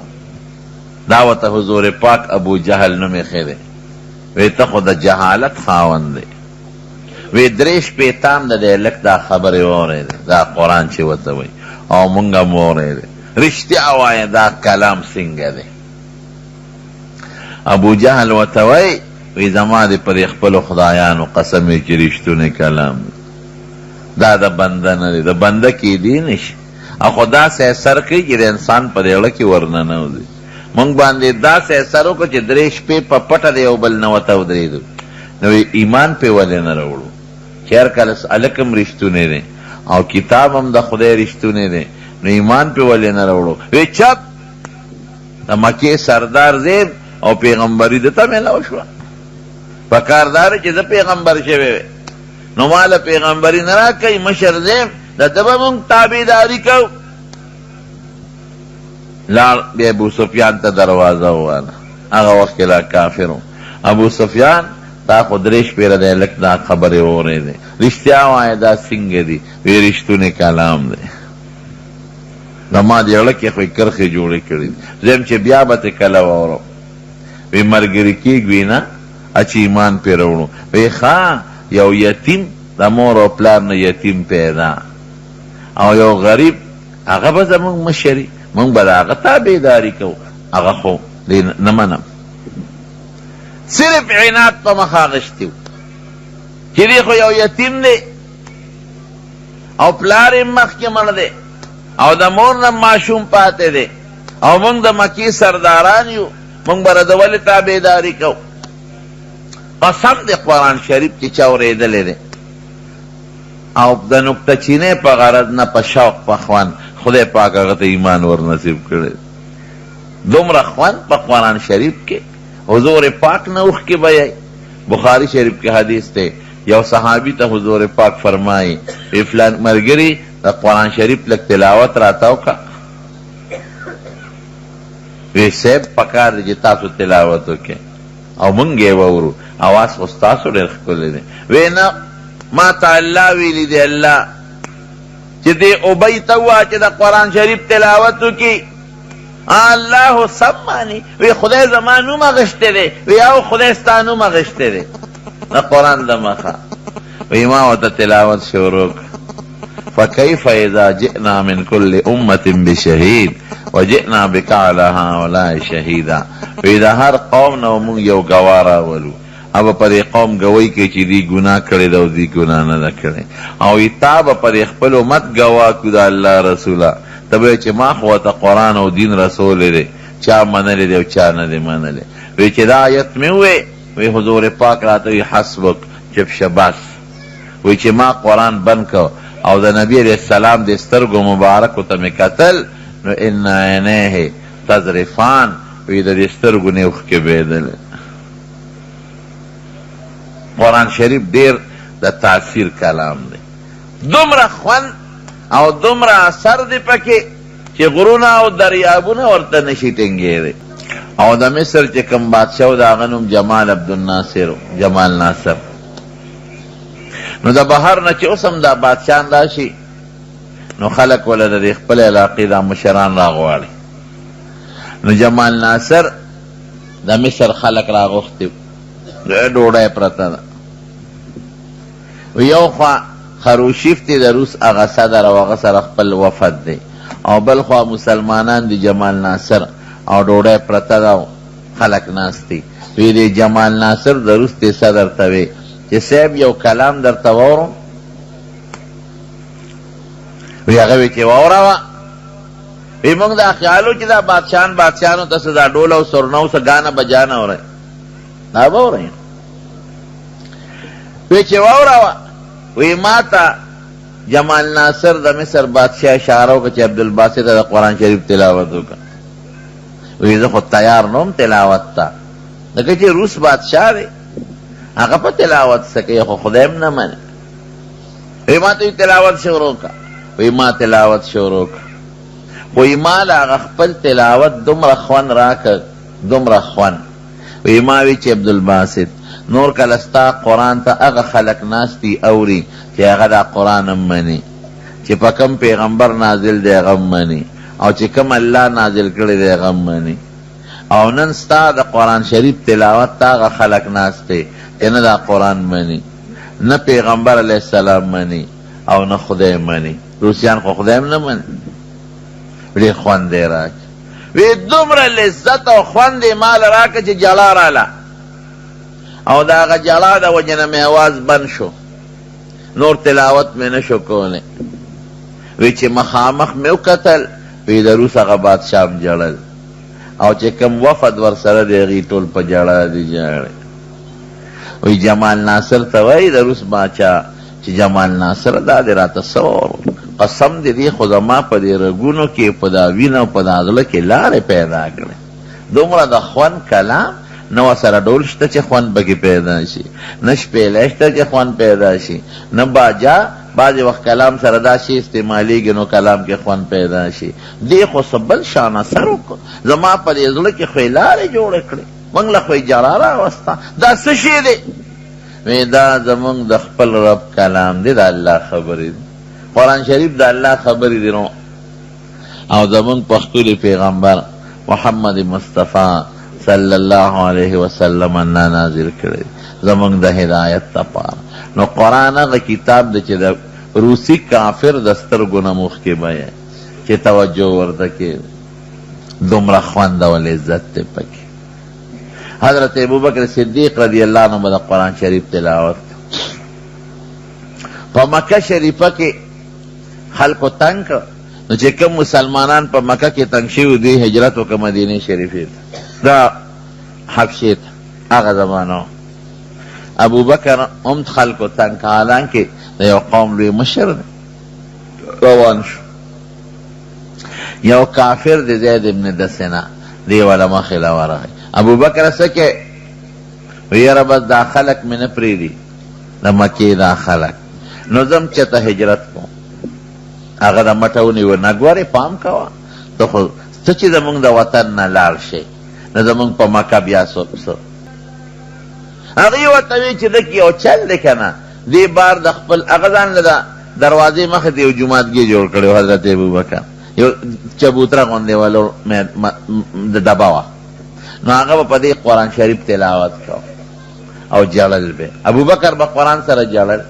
دا ورته حضور پاک ابو جهل نوم ایښی دی. وی ته خو د جهالت خاوند دی. وی درې شپېتام د دې هلک دا خبرې واورېدې، دا قرآن چې ورته وایي او مونږ هم واورېدې. رښتیا وایه دا کلام څنګه دی؟ ابو جهل ورته وایي وی زما دې په دې خپلو خدایانو قسم یې چې رښتونی کلام دی، دا د بنده نه دی، د بنده کېدی نشي. او خو داسې اثر کوي چې د انسان په دې زړه کې ورننوځي. مونږ باندې داسې اثر وکړو چې درې شپې په پټه د یو بل نه ورته ودرېدو، نو ایمان پې ولې نه راوړو چې هر کله هلک هم رښتونی دی او کتاب هم د خدای رښتونی دی، نو ایمان پې ولې نه راوړو؟ وی چپ د مکې سردار زیم او پیغمبري د ته میلاو شوه. په کار دا چې زه پیغمبر شوی وی نو ماله پیغمبري نه راکوي، مشر زیم د ده به مونږ تابعداري کوو. لاړ بیا ابو سفیان ته دروازه وواله، هغه وخت کې لا کافر و. ابو سفیان دا خو درې شپې دی لږ دا خبرې واورېدې. رښتیا وایه دا څنګه دي؟ وی رښتونی کلام دی. زما د زړه کې خو یې کرښې جوړې کړي دي. زه یم چې بیا به ترې کله واورم. وی ملګري کېږوي نه چې ایمان پرې راوړو. وی ښه یو یتیم د مور او پلار نه یتیم پیدا او یو غریب هغه به زمونږ مشري مونږ به د هغه تابعداري کوو. هغه خو نه منم. صرف عناد په مخ اخیستی و چې دی خو یو یتیم دی او پلار یې مخکې مړ دی او د مور نه ماشوم پاتې دی او مونږ د مکې سرداران یو، مونږ به د ولې تابعداري کوو. قسم دی قرآن شریف چې چا اورېدلی دی او د نکته چینۍ په غرض نه په شوق په خوند خدای پاک هغه ته ایمان ور نصیب کړی. دومره خوند په قرآن شریف کې حضور پاک نه اوښکې بیایي. بخاری شریف کې حدیث دی یو صحابي ته حضور پاک فرمایي وی فلان ملګري د قرآن شریف لږ تلاوت راته وکړه. وی صاحب پکار دی چې تاسو تلاوت وکړئ او مونږ یې واورو. اواز خو ستاسو ډېر ښکلی دی. وی نه ما ته الله ویلی دی الله چې دې ابی ته ووایه چې د قرآن شریف تلاوت وکړي. الله سم مانی. وی خدای زما نوم اغشتی دی. وی او خدای ستا نوم اغشتی دی د قرآن د مخه. وی ما ورته تلاوت شروع فکیف اذا جئنا من کل امة بشهید وجئنا بک علی هؤلاء شهیدا. وی د هر قوم نه مونږ یو ګواه راولو او په دې قوم ګوی کې چې دی ګناه کړې ده او دی ګناه نه ده کړې او تا به په خپل امت ګواه کړو د الله رسوله. ته به چې ما خو ته قرآن او دین رسول دی چا منلی دی او چا نه دی منلی. وی چې دا آیت مې ووی وی حضور پاک راته وی حسبک چپ شه بس. وی چې ما قرآن بند کو او د نبی علیہ السلام د سترګو مبارکو ته مې کتل نو ان عینیه تذرفان. وی د دې سترګو نه اوښکې بهېدلې. قرآن شریف ډیر د تاثیر کلام دی. دومره خوند او دومره اثر دی پکې چې غرونه او دریابونه ورته نشي ټینګېدی. او د مصر چې کوم بادشاه و د هغه نوم جمال عبدالناصر جمال ناصر. نو د بهر نه چې اوس هم دا بادشاهان راشي نو خلک وله د دې خپل علاقې دا مشران راغواړي. نو جمال ناصر د مصر خلک راغوښتي ډوډۍ پرته ده. یو خوا خروشیف دی د روس هغه صدر او هغه سره خپل وفد دی او بل خوا مسلمانان دی جمال ناصر او ډوډۍ پرته ده او خلک ناست دي. وی دی جمال ناصر د روس دی صدر ته وی چې صاحب یو کلام درته واورم. وی هغه وی چې واوروه. وی موږ دا خیال و چې دا بادشاهانو ته څه دا ډول او سرنه او څه ګانه بجانه اورئ دا به اورئ. وی چې واوروه. وی ما ته جمال ناصر د مصر بادشاه اشاره وکړه چې عبدالباسط د قرآن شریف تلاوت وکړه. وی زه خو تیار نوم تلاوت ته ځکه چې روس بادشاه دی هغه په تلاوت څه کوي خو خدای هم نه مني. وی ما ته تلاوت شروع کړه. وی ما تلاوت شروع کړه. وی ما له هغه خپل تلاوت دومره خوند راکړ دومره خوند. وی ما وی چې عبدالباسط نور کله ستا قرآن ته هغه خلک ناست دي اوري چې هغه دا قرآن هم مني چې په کوم پیغمبر نازل دی هغه هم مني او چې کوم الله نازل کړی دی هغه هم مني. او نن ستا د قرآن شریف تلاوت ته هغه خلک ناست دی چې نه دا قرآن مني نه پیغمبر علیه السلام مني او نه خدای مني. روسیان خو خدای هم نه مني. ډېر خوند یې راکړ. وی دومره لذت او خوند یې مال راکړه چې جلا راله او د هغه جلا د وجې نه مې اواز بند شو نور تلاوت مې نه شو کولی. وی چې مخامخ مې وکتل وی د روس هغه بادشاه هم جړل او چې کوم وفد ورسره دی هغې ټول په جړا دي جاړي. وی جمال ناصر ته وایي د روس باچا چې جمال ناصر دا دې راته څه قسم دې دی خو زما په دې رګونو کې په دا وینه او په دا زړه کې لارې پیدا کړې. دومره د خوند کلام نه سره ډول شته چې خوند پکې پیدا شي نه شپېلی شته چې خوند پیدا شي نه باجا بعضې وخت کلام سره دا شي استعمالیږي نو کلام کې خوند پیدا شي. دې خو څه بل شان اثر وکړو زما په دې زړه کې خو یې لارې جوړې کړې. منگ لخوی جڑا راوستا دا سشی دے وی دا زمونگ دا خپل رب کلام دی دا اللہ خبری دی قرآن شریف دا اللہ خبری دی نو او زمونگ پختول پیغمبر محمد مصطفیٰ صلی اللہ علیہ وسلم انا نازل کرے زمونگ دا ہدایت تا پارا نو قرآن اگا کتاب دا چی دا روسی کافر دستر گنموخ کے بیا چی توجہ ورده کے دمرا خواند والعزت تے پکی حضرت ابوبکر صدیق رضی اللہ عنہ دا قرآن شریف تلاوت پا مکہ شریفہ کے خلق و تنگ نو چی کم مسلمانان پا مکہ کے تنگ شیو دی ہجرت و کا مدینہ شریفی دا حبشیت آغا زمانو ابوبکر امت خلق و تنگ حالانکہ دا یو قوم لوی مشر روان شو یو کافر دی زید ابن دسنا دی والا مخلا ورغی ابو بکر سکے ویر بس دا خلق میں نپریدی دا مکی دا خلق نظم چتا ہجرت کو اگر دا مٹونی و نگواری پام کوا تو خود سچی زمونگ دا وطن نا لار شے نظمونگ پا مکہ بیا سو اگی وطوی چی دکی او چل دکنا دی بار دا خپل اغزان لدا دروازی مخ دیو جماعت گی جوڑ کرے حضرت ابو بکر یو چبوترا گوندے والو دباوا نو آغا با پدی قرآن شریف تلاوت کھو او جلل بے ابو بکر با قرآن سر جلل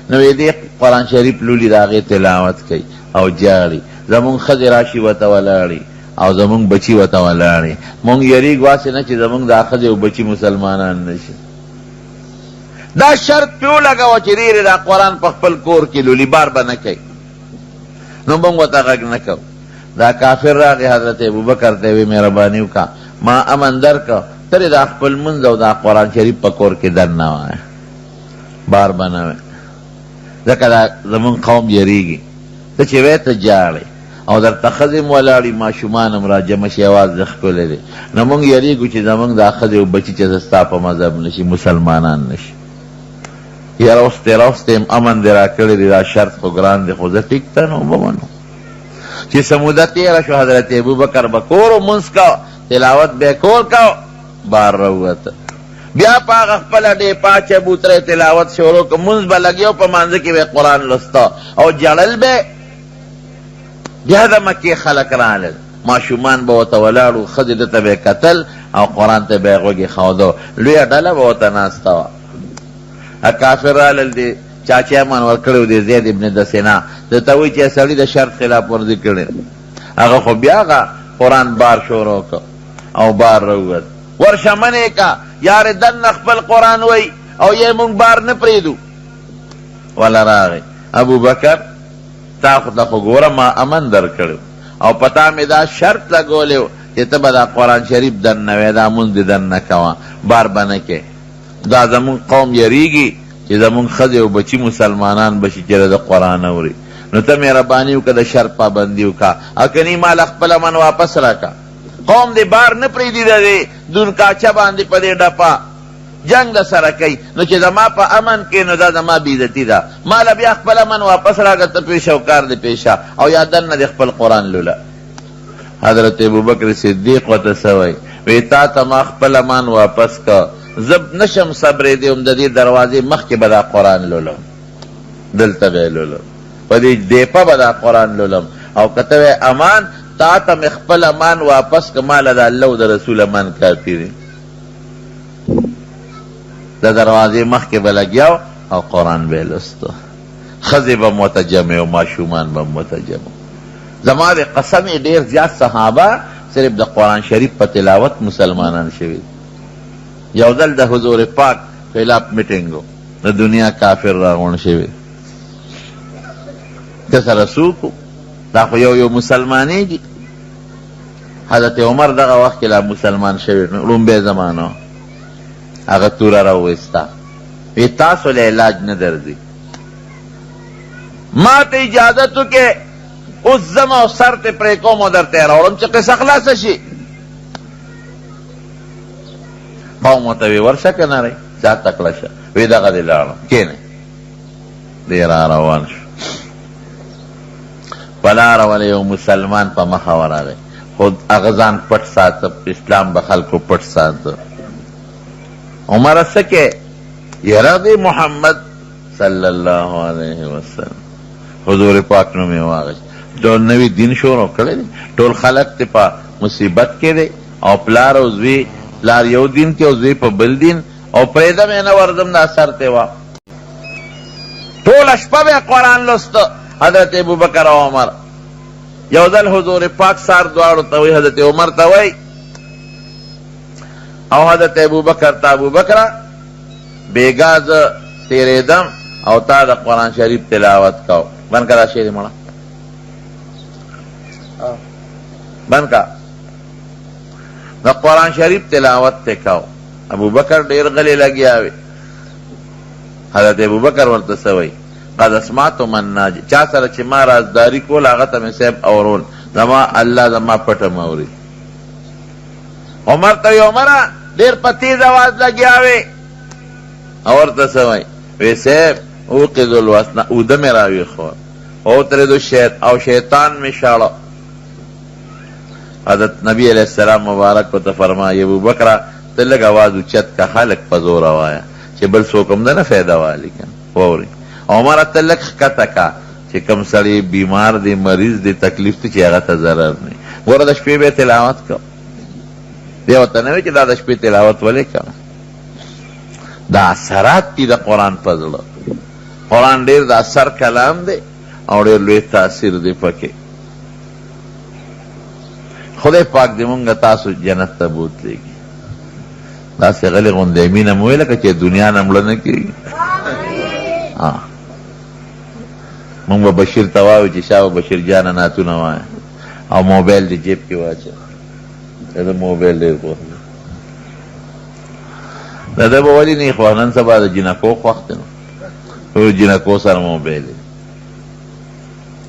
نو ایدی قرآن شریف لولی داغی تلاوت کی او جالی زمون خز راشی و تولالی او زمون بچی و تولالی مونگ یریگ واسی نا چی زمون دا خز و بچی مسلمانان نشی دا شرط پیو لگا و چی ریر دا قرآن پا خپل کور کی لولی بار با نکی نو بنگ و تغاق نکو دا کافر راگی حضرت ابو بکر تیوی مہربانیو کا ما امن در کا تری دا خپل منزو دا قرآن شریف پکور کے در نوائے بار بناوے ذکر دا زمان قوم یریگی تا چوے تا جاڑی او در تخزم ولاڑی ما شمانم را جمشی آواز دخکو لے دے نمونگ یریگو چی زمان دا خزی و بچی چیزستا پا مذہب نشی مسلمانان نشی یا روستے امن دی را کردی دا شرط خو گران دی خوزا ٹکتا نو بمنو چی سمودہ تیرہ شو حضرت ابو بکر بکورو منس کا تلاوت بے کور کا بار روت بیا پاک اخپلا دے پاچے بوترے تلاوت شورو کا منس با لگیو پا مانزکی بے قرآن لستا او جلل بے بیا دا مکی خلق رانل ما شمان با وطا ولارو خزدتا بے قتل او قرآن تا بے غوگی خودو لویا ڈالا با وطا ناستاوا کافر رالل دی چاچے امان ورکڑو دی زید ابن دسنا دتاوی چی سالی دا شرط خلاف ورزی کرنے اگا خو بیاغا قرآن بار شورو کا او بار روت ورشمنے کا یار دن اخپل قرآن وی او یہ منگ بار نپریدو والا راغی ابو بکر تا خو گورا ما امن در کرو او پتا میں دا شرط لگولیو چی تبا دا قرآن شریف دن نوی دا منز دن نکوا بار بنکے دا زمون قوم یریگی چی زمون خزی و بچی مسلمانان بشی چرا دا قرآن اوری نو تا میرا بانیو کا دا شرط پابندیو کا اکنی مال اخپل من واپس رکا قوم دے بار نپری دی دا دے دون کاچا باندی پا دے ڈپا جنگ دا سرکی نو چی دا ما پا امن کے نو دا ما بیدتی دا مالا بیا اخپل من واپس رکا تا پیشا و کار دے پیشا او یادن دے اخپل قرآن لولا حضرت ابوبکر صدیق و تسوئی ویتا تا ما اخپل من واپس کا زب نشم صبر دے امدادی دروازے مخ کے بدا قرآن لولم دلتا بے لولم پدی دیپا بدا قرآن لولم او کتوے امان تا تا مخپل امان واپس کمال دا اللہ و دا رسول امان کافی دی دا دروازے مخ کے بلا گیاو او قرآن بے لستو خزی با متجمع و معشومان با متجمع زمان قسم دیر زیاد صحابہ صرف دا قرآن شریف پا تلاوت مسلمانان شوید یوزل دا حضور پاک خلاف میٹنگو دا دنیا کافر راغون شوی کسا رسوکو دا خو یو مسلمانی دی حضرت عمر دا وقت کلا مسلمان شوی رنبے زمانو اگر تورا روستا وی تاسو لے علاج ندر دی ما تے اجازتو کہ اس زمان و سر تے پریکو مدر تیرا ورم چکے سخلاس شی قوم تاوی ورشا کنا رئی چاہ تکلشا وی دا غدی لارم کینے دیر آروان شو پلار ولی یو مسلمان پا مخور آگئی خود اغزان پټ ساته، اسلام به خلکو پټ ساته. عمر سکے یرا دی محمد صلی اللہ علیہ وسلم حضور پاک نو میں واغش ټول نوی دین شروع کړی دی، ټول خلق ته په مصیبت کې دی، او پلار او زوی، پلار یو دین کې او زوی په بل دین، او پرېږده مې نه ورځم دا سر ته وا. ټوله شپه به قرآن لوسته حضرت ابوبکر او عمر. یو ځل حضور پاک سار دواړو ته وایي، حضرت عمر ته وایي او حضرت ابوبکر ته، ابوبکره بیګا زه تېرېدم او تا د قرآن شریف تلاوت کو. بند کا دا شعر مړه بند کا، د قرآن شریف تلاوت ته کو. ابوبکر ډېر غلی لګیا وي. حضرت ابوبکر ورته څه وایي؟ قد اسمعت من ناجي، چا سره چې ما رازداري کول هغه ته مې صاحب اورول، زما الله زما پټه موري. عمر ته وایي عمره ډېر په تیز اواز لګیا وي. او ورته څه وایي؟ وی صاحب اوقظ الوسنه، اوده مې راویښول او ترېدو او شیطان مې شاړه. حضرت نبی علیہ السلام مبارک ورته فرمایي ابوبکره ته لږ اواز اوچت که، خلک په زوره وایه چې بل څوک هم ده نه فایده والي که واوري. عمره ته لږ ښکته که چې کوم سړی بیمار دی، مریض دی، تکلیف دی، چې هغه ته ضرر نه وي. ګوره د شپې به تلاوت کو، دی ورته نه وایي چې دا د شپې تلاوت ولې کوه. دا اثرات دي د قرآن په زړه. قرآن ډېر د اثر کلام دی او ډېر لوی تاثیر دی پکې. خدای پاک دې مونږ تاسو جنت ته بوتلېږي. داسې غلې غوندې مینه مو ویې لکه چې دنیا نه مړه نه کېږي. مونږ به بشیر ته وایو چې شاه بشیر جانه نعتونه وایه او موبایل دې جیب کې واچوه. د موبایل ډېر خوښ د ده به ولې نه خوښ؟ نن سبا د جینکو خوښ دی، نو جینکو سره موبایل دی.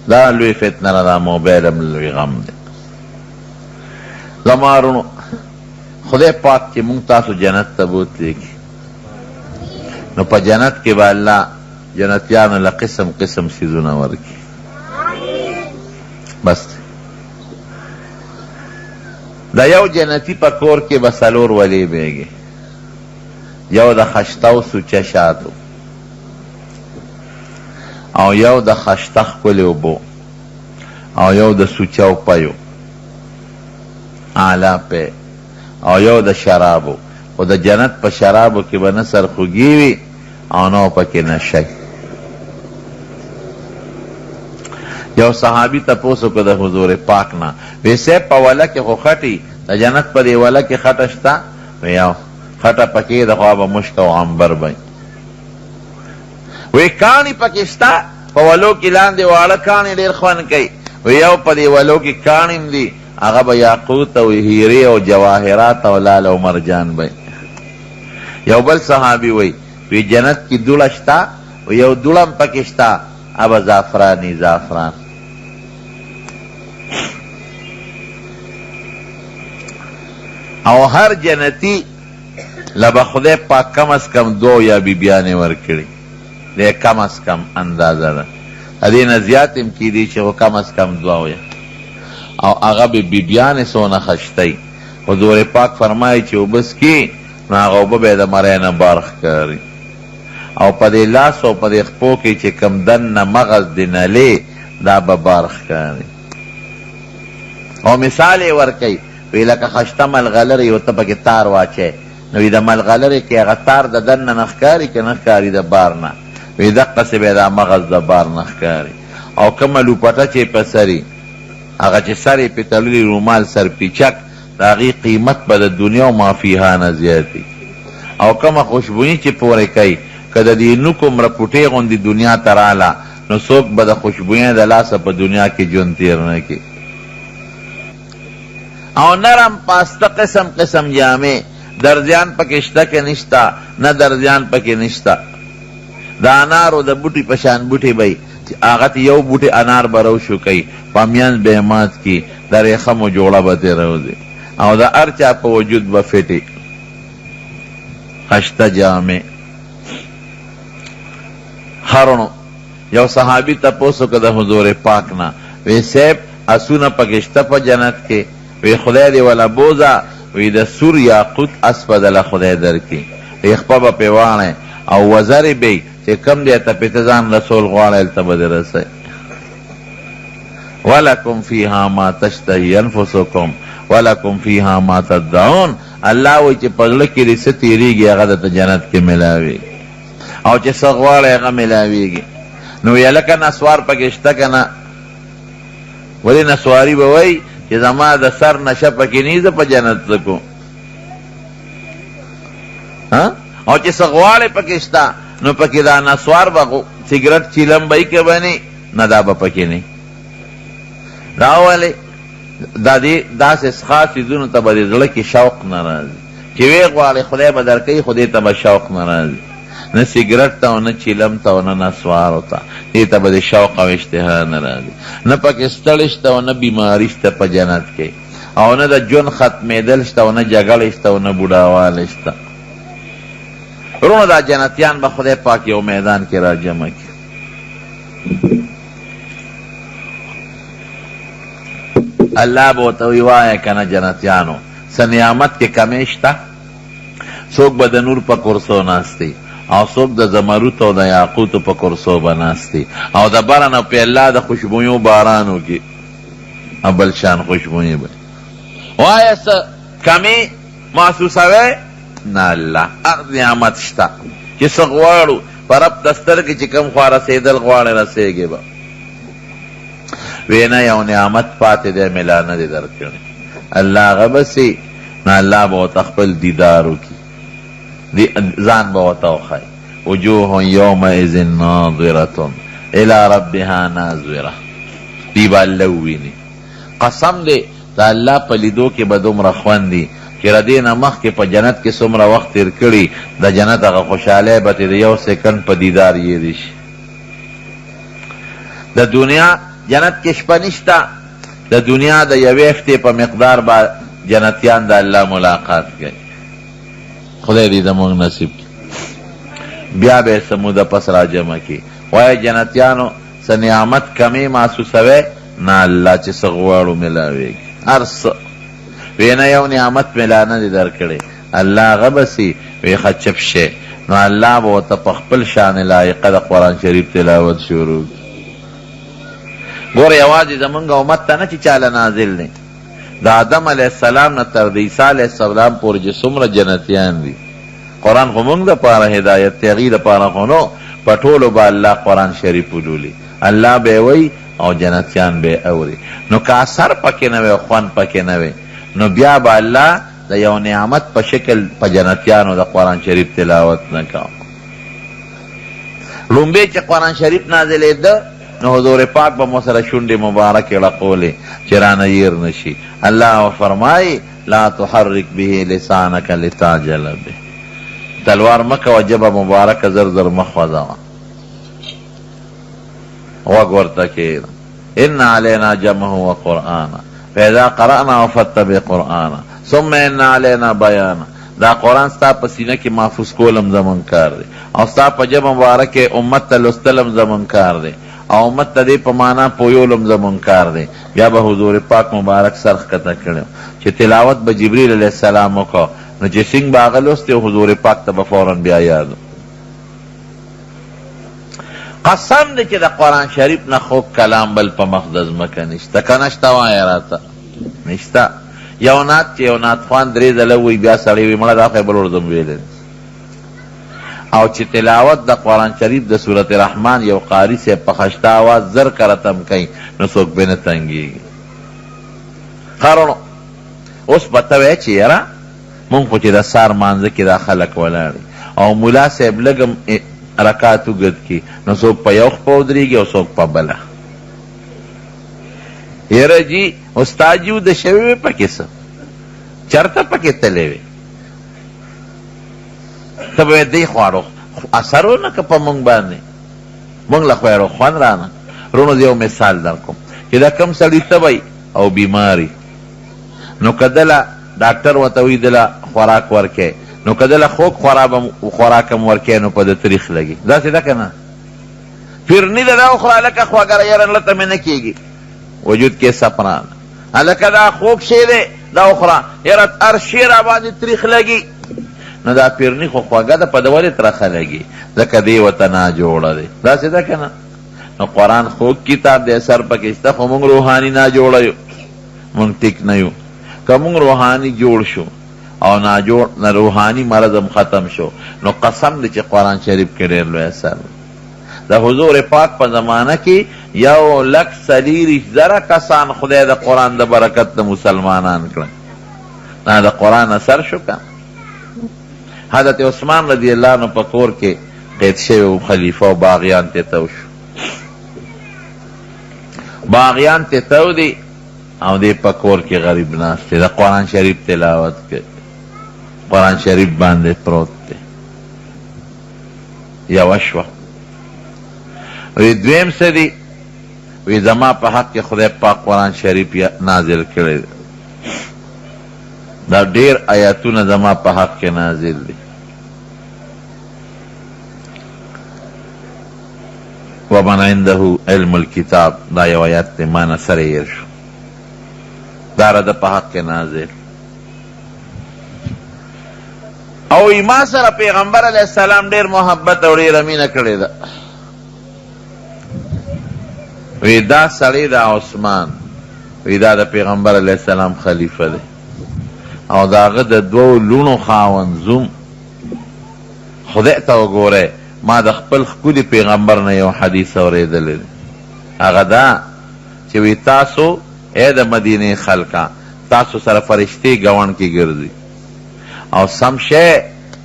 دا لوی فتنه ده، دا موبایل هم لوی غم دی. زما وروڼو خدای پاک چې مونږ تاسو جنت ته بوتلېږي، نو په جنت کې به الله جنتیانو له قسم قسم څیزونه ورکړي. بس د یو جنتي په کور کې به څلور ولې بیږي، یو د خشته او سوچه شاتو، او یو د خشته ښکلې اوبو، او یو د سوچه او پیو اعلی پی، او یو د شرابو. خو د جنت په شرابو کې به نه سرخوږي وي او نه پکې نشی. یو صحابي تپوس وکړه د حضور پاک نه، وی صاحب په وله کې خو خټي، د جنت په دې وله کې خټه شته؟ وی یو خټه پکې د خوا به مشک او عنبر به وی کاڼي پکې شته، په ولو کې لاندې واړه کاڼي ډېر خوند کوي. وی یو په دې ولو کې کاڼي هم دي، هغه به یاقوت او هیرې او جواهرات او لال او مرجان به. یو بل صحابي وی جنت کې دوړه شته، یو دوړه هم پکې شته، هغه زعفراني زعفران. او هر جنتی لبه خدای پاک کم از کم 2 یا بیبیانې ورکړي، دی کم از کم اندازه ده، هدې نه زیات هم کیدی چې خو کم از کم 2 وي. او هغه به بیبیانې څونه خشتی. حضور پاک فرمایي چې اوبه څکي نو هغه اوبه به یې د مرۍ نه بار ښکاري، او په دې لاس او په دې خپو کې چې کم دننه مغز د نلې دا به بار ښکاري. او مثال یې ورکوي، وی لکه خشته ملغلرې یو ته پکې تار واچوې، نو وی د ملغلرې کې هغه تار د دننه نه ښکاري که نه ښکاري د بار نه؟ وی دقسې به یې دا مغز د بار نه ښکاري. او کومه لوپټه چې په سري، هغه چې سر یې پې تړلي رومال سرپیچک، د هغې قیمت به د دنیا او ما فیها نه زیاتي. او کومه خوشبویي چې پورې کوي، که د دې نوکو مرپوټې غوندې دنیا ته راله، نو څوک به د خوشبویۍ د لاسه په دنیا کې ژوند تېر نه کړي. او نرم پاسته قسم قسم جامې، درزیان پکې شته که نشته؟ نه درزیان پکې نشته. د انارو د بوټي په شان بوټي به هغه ته یو بوټي انار به روشو کوي، په میانځ به یې مات کړي، د ریخمو جوړه به ترې راوځي، او د هر چا په وجود به فټي خشته جامې. هرونو یو صحابي تپوس وکړه د حضور پاک نه، وی صاحب اسونه پکې شته په جنت کې؟ وی خدای دی ولا بوزا وی د سور یاقوت اسپدله خدای درکی وی خپه به پیوانه او وزر بی چې کم دی ته پیتزان رسول غواړی الته به دی رسی ولکم فیها ما تشتهی انفسکم ولکم فیها ما تدعون الله وی چې پزړه کې دې څه تېرېږي هغه درته جنت کې ملاوي او چې څه غواړی هغه ملاویږي نو ویې لکه نسوار پکې شته که نه ولې نسواري به وایي چې زما د سر نشه پکې نه زه په جنت څه کوم او چې څه غواړی پکې شته نو پکې دا نسوار به سګرټ چیلم به یې که به نه نه دا به پکې نه دا ولې دا دې داسې خاص څیزونو ته به د زړه کې شوق نه راځي چې ویې غواړې خدای به درکوي خو دې ته به شوق نه راځي نه سګرټ ته او نه چیلم ته او نه نسوارو ته دې ته به د شوق او اشتها نه راځي نه پکې ستړی شته او نه بیماري شته په جنت کې او نه د ژوند ختمېدل شته او نه جګړې شته او نه بوډاوالی شته ورونو دا جنتیان به خدای پاک یو میدان کې را جمع کړي الله به ورته وایي وایه که نه جنتیانو څه نعمت کې کمې شته څوک به د نور په کرسو ناستی او څوک د زمرود او د یاقوتو په کرسو به ناستی او د بره نه پې الله د خوشبویو باران وکړي او بل شان خوشبویي به وایه څه کمې محسوسوی نه الله هر نعمت شته چې څه غواړو په رب ته سترګې چې کوم خوا رسېدل غواړې رسېږي به وی نه یو نعمت پاتې دی ملا نه دی درکړی الله هغه بسي نه الله به ورته خپل دیدار وکړي ځان به ورته وښایي وجوه یومئذ ناظرة الی ربها ناظره دی به الله وویني قسم دی د الله په لیدو کې به دومره خوند دي چې د دې نه مخکې په جنت کې څومره وخت تېر کړي د جنت هغه خوشحالی به د یو سیکنډ په دیدار یېدې شي د دنیا جنت کې شپه نشته د دنیا د یوې هفتې په مقدار به جنتیان د الله ملاقات کوي خدای دې زموږ نصیب کړي بیا به یې څه موده پس را جمع کړي وایه جنتیانو څه نعمت کمې محسوسوی نه الله چې څه غواړو ملاویږي هر څه وی نه یو نعمت ملا نه دی درکړی الله هغه بسي وی ښه چپ شی نو الله به ورته په خپل شان لایقه د قرآن شریف تلاوت شروع ګوره یوازې زمونږ امت ته نه چې چاله نازل دی د آدم علیه السلام نه تر د عیسی علیه السلام پورې چې څومره جنتیان دي قرآن خو موږ دپاره هدایت دی هغې دپاره خو نو په ټولو به الله قرآن شریف ولولي الله به یې وایي او جنتیان به یې اوري نو که اثر پکې نه وی خوند پکې نه وی نو بیا به الله د یو نعمت په شکل په جنتیانو د قرآن شریف تلاوت نه کوه لومبې چې قرآن شریف نازلېده نو حضور پاک به مو سره شونډې مبارکې ړقولې چې رانه هیر نشي الله فرمایي لا تحرک به لسانک لتعجل به تلوار مه کوه ژبه مبارکه زر زر مه خوځوه غوږ ورته کښېږده ان علینا جمعه وقرآنه فاذا قرأنا فتبع قرآنه ثم ان علینا بیانه دا قرآن ستا په سینه کې محفوظ کولم زمون کار دی او ستا په ژبه مبارکې امت ته لوستلم زمون کار دی او امت ته دې په معنا پویولم زمون کار دی بیا به حضور پاک مبارک سر ښکته کړی چې تلاوت به جبریل علیه السلام وکړو نو چې څنګه به هغه لوستې حضور پاک ته به فورا بیا یادو قسم دی چې د قرآن شریف نه خوږ کلام بل په مخ د ځمکه نشته که نشته وایه راته نشته یو نعت چې یو نعت خوان درې ځله وایي بیا سړی وایي مړه دا خو یې بل ورځم ویلی او چې تلاوت د قرآن شریف د صورت رحمان یو قاری سے په خشته آواز زر کرتم کوي نو څوک به نه تنګېږي ښه اوس به ته وایې چې یاره مونږ خو چې د سار مانځه کې دا خلک ولاړ او ملا صاحب لږ رکات اوږد کړي نو څوک په یو خپه ودرېږي او څوک په بله یاره جي استاد جي وده شوی وې پکې څه چرته پکې تللی وې ته به دی خواړو اثر ونه که په مونږ باندې مونږ له خو خوند رانه رونو د یو مثال در کوم چې دا کم سړي تبی او بیماري نو که دله ډاکټر ورته وایي دله خوراک ورکې نو که دله خوږ خوراک هم ورکې نو په د تریخ لګي داسې ده که نه فرني ده دا وخوره لکه خواږه یاره لته مې نه کېږي وجود کې سپران هلکه دا خوږ شی دی دا وخوره یاره هر شی را باندې تریخ لګي نو دا پیرني خو خوږه ده په ده ولې ترخه لګي ځکه دې ورته ناجوړه دی داسې ده که نه نو قرآن خوږ کتاب دی سر پکې شته خو موږ روحاني ناجوړه یو موږ ټیک نه یو که موږ روحاني جوړ شو او ناجوړ روحاني مرض هم ختم شو نو قسم دی چې قرآن شریف کې ډېر لوی اثر د حضور پاک په زمانه کې 1,40,000 کسان خدای د قرآن د برکت د مسلمانان کړل نه د قرآن اثر شو که حضرت عثمان رضی الله عنه په کور کې قید شوی و خلیفه او باغیان ته تو شو باغیان ته تو دی او دی په کور کې غریب ناست دی د قرآن شریف تلاوت کوي قرآن شریف باندې پروت دی یوه شوه وی دویم څه دی وی زما په حق کې خدای پاک قرآن شریف نازل کړی دی دا ډیر آیاتونه زما په حق کې نازل دي ومن عنده علم الكتاب دا یو آیات دی ما نه سره یې شو دا را د په حق کې نازل او ما سره پیغمبر علیه السلام ډیر محبت او ډیره مینه کړې ده وی دا سړی دا عثمان وی دا د پیغمبر علیه السلام خلیفه دی او دا هغه د دوو لونو خاوند زوم خدای ته وګوره ما د خپل ښکلي پیغمبر نه یو حدیث اورېدلی دی هغه دا چې وی تاسو ای د مدینې خلکه تاسو سره فرشتې ګاونډ کې ګرځي او سم شی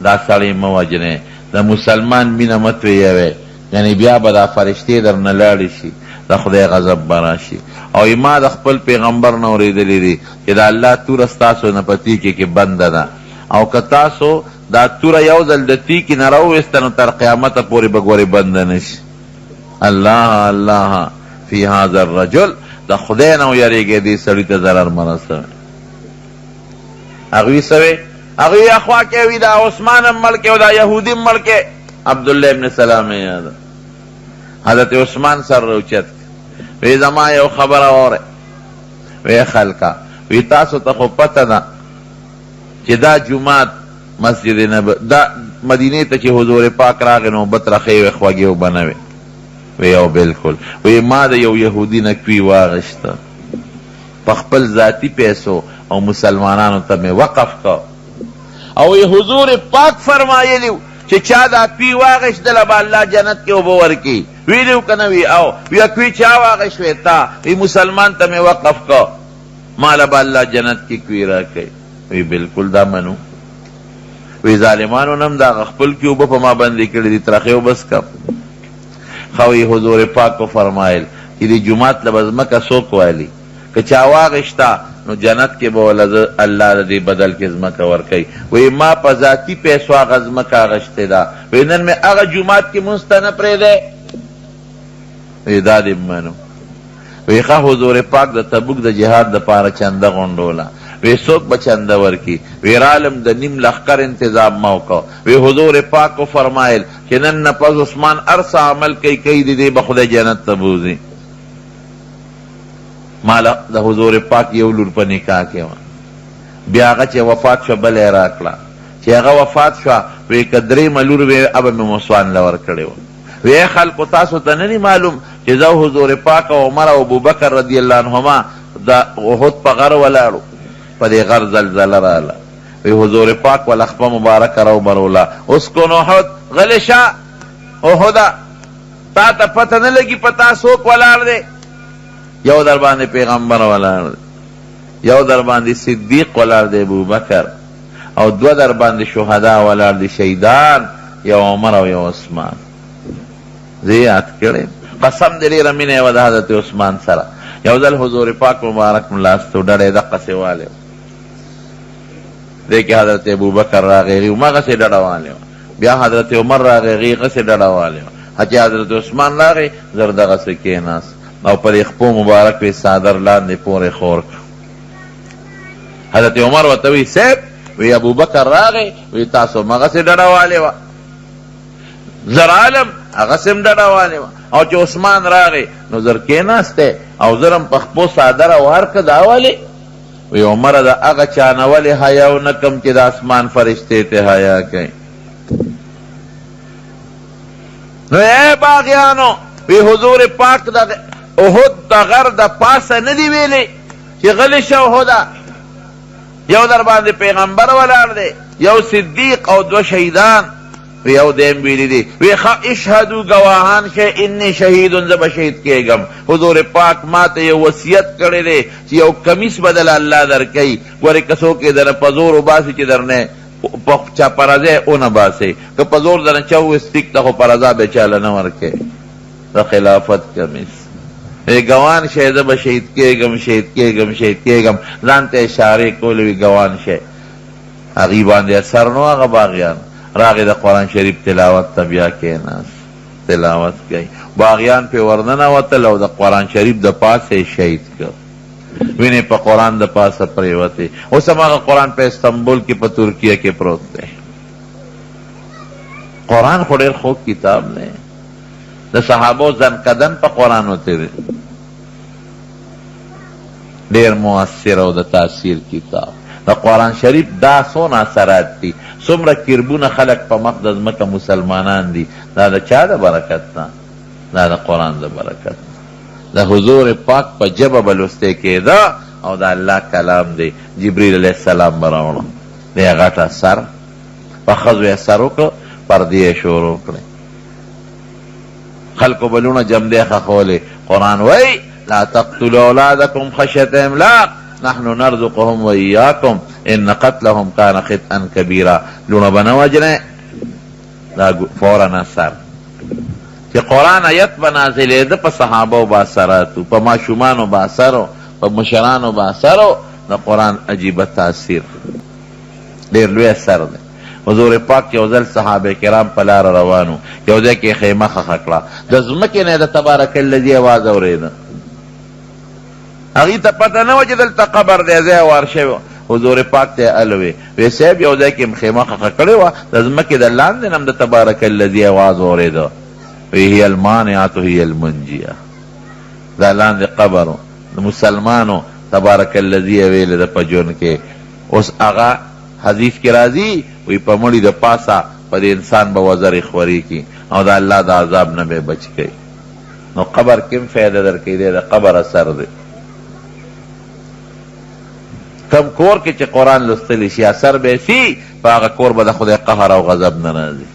دا سړی مه وجنې د مسلمان مینه مه تویوې یعنې بیا به دا فرشتې در نه لاړې شي د خدای غضب به راشي او ما د خپل پیغمبر نه اورېدلی دي چې د الله توره ستاسو نه په تیکې کې بنده ده او که تاسو دا توره یو ځل د تیکې نه راوویسته نو تر قیامته پورې به ګورې بنده نشي الله الله فی هذا الرجل د خدای نه ویریږئ دې سړي ته ضرر مه رسوئ هغوی څه وی هغوی اخوا کې وي دا عثمان هم مړ کې او دا یهودي هم مړ کې عبدالله ابن سلام یې یاده حضرت عثمان سر روچت وی زما یو خبره وره وی خلکا وی تاسو ته خو پته ده چې دا جومات مسجد نبوي دا مدینې ته چې حضور پاک راغی نو بت رخې وې خوږې اوبه نه وې وی او بلکل وی ما د یو یهودي نه کوي واغشته په خپل ذاتي پیسو او مسلمانانو ته مې وقف کو او وی حضور پاک فرمایلی چې چا دا کوي واغشتله به الله جنت کې اوبه ورکي ویلیو که نه وي او وی کوي چا واغشوې تا وی مسلمان ته مې وقف کو ماله به الله جنت کې کوي راکوي وی بلکل دا منو وی ظالمانو نه هم د هغه خپل کې اوبه په ما باندې کړي دي ترخې وبس کم خو وی حضور پاک کو فرمایل چې دې جومات له به ځمکه څوک والي که چا واغشته نو جنت کې به ولله الله د دې بدل کې ځمکه ورکوي وی ما په ذاتي پیسو هغه ځمکه اغشتې ده وی نن مې هغه جومات کې مونځ ته نه پرېږدی وی دا دې منو وی ښه حضور پاک د تبوک د جهاد دپاره چنده غونډوله وی څوک به چنده ورکي وی رالم د نیم لښکر انتظام ما وکړو وی حضور پاک کو فرمایل چې نن نه پس عثمان هر څه عمل کوي د دې به خدای جنت ته بوځي مالا د حضور پاک یو لور په نکاح کې وه بیا هغه چې وفات شوه بله یې راکړه چې هغه وفات شوه وی که درېیمه لور وې ابه مې مسوان له ورکړې وه وی خلکو تاسو ته نه دي معلوم چې زه حضور پاک او عمر او ابوبکر رضی الله عنهما د احد په غر ولاړو په دې غر زلزله راله وی حضور پاک وله خپه مبارکه راوبروله اسکن احد غلی شه احده تا ته پته نه لګي په تا څوک ولاړ دی یو در باندې پیغمبر ولاړ دی یو در باندې صدیق ولاړ دی ابوبکر او دو در باندې شهدا ولاړ دی شهیدان یو عمر او یو عثمان زه یاد کړی قسم دې ډېره مینه یې وه د حضرت عثمان سره یو ځل حضور پاک مبارک ملاستو ډډه یې دقسې والی دې کې حضرت ابوبکر راغی هغې هماغسې ډډه والی وه بیا حضرت عمر راغی هغې هغسې ډډه والی وه چې حضرت عثمان راغی زر دغسې کېناست او پر خپو مبارک وی صادر لاندې پورې خور حضرت عمر ورته وی صاحب وی ابوبکر راغی وی تاسو مغسې ډډه والې وه زر عالم هغسې هم ډډه والې وه او چې عثمان راغی نو زر کېناستی او زرم په خپو صادره ورکه دا ولې وی عمره د هغه چا نه ولې حیا ونه کم چې د اسمان فرشتې ته حیا کوي نو ای باغیانو وی حضور پاک د احد د غر د پاسه نه دی ویلې چې غلی شه احده یو در باندې پیغمبر ولاړ دی یو صدیق او دو شهیدان یو دیم ویلی دی وی اشهدو گواهان شه انی شهیدون زب شهید کېږم حضور پاک ما ته یو وصیت کړی دی چې یو کمیس بدل الله درکوي ګورې که څوک یې درنه په زور وباسي چې درنه چا پرځی اونه باسي که په زور درنه چا وستیک ته خو پرځا به چاله نه ورکوي د خلافت کمیس گوان شه زه به شهید کېږم شهید کېږم شهید کېږم ځان ته اشارې کولې وي ګوان شه هغې باندې اثر نو هغه باغیان راغې د قرآن شریف تلاوت ته بیا کېناست تلاوت کوي باغیان پې ورننوتل او د قرآن شریف د پاسه شهید کړ وینې په قرآن د پاسه پرېوتې اوس هماغه قرآن په استنبول کې په ترکیه کې پروت دی قرآن خو ډېر خوږ کتاب دی د صحابو زنکدن په قرآن وتی دی ډېر مؤثر او د تاثیر کتاب د قرآن شریف دا څونه اثرات دي څومره کربونه خلق په مخ د ځمکه مسلمانان دي دا د چا د برکت نه دا د قرآن د برکت د حضور پاک په ژبه به لوستی کېده او د الله کلام دی جبریل علیه السلام به راوړه دی غټه سر په ښځو یې سر وکړه پردې یې شروع کړې خلکو بلونه جمدې خښولې قرآن وایي لا تقتلوا اولادکم خشیة املاق نحن نرزقهم وإياكم ان قتلهم كان خطئا كبيرا لونه به نه وجنې دا فورا اثر چې قرآن آیت به نازلېده په صحابو به اثراتو په ماشومانو به اثر په مشرانو به اثر د قرآن عجیبه تاثیر ډېر لوی اثر دی حضور پاک یو ځل صحابه کرام په لاره روانو یو ځای کې خیمه خښه کړه د ځمکې نه د تبارک الذي اواز اورېده هغې ته پته نه وه چې دلته قبر دی ځای وار شوی حضور پاک ته الوی وی صاحب یو ځای کې خیمه خښه کړې وه د ځمکې د لاندې نه هم د تبارک الذي اواز اورېده وی هي المانعة هي المنجیه دا لاندې قبر د مسلمانو تبارک الذي یې ویلې ده په ژوند کې اوس هغه حدیث کې راځي وی په مړي د پاسه په د انسان به وزرې خوري کی او د الله د عذاب نه به بچ کوي نو قبر کوم فایده درکوي دی د قبر اثر دی کم کور کې چې قرآن لوستلی شي اثر به سي په هغه کور به د خدای قهر او غضب نه راځي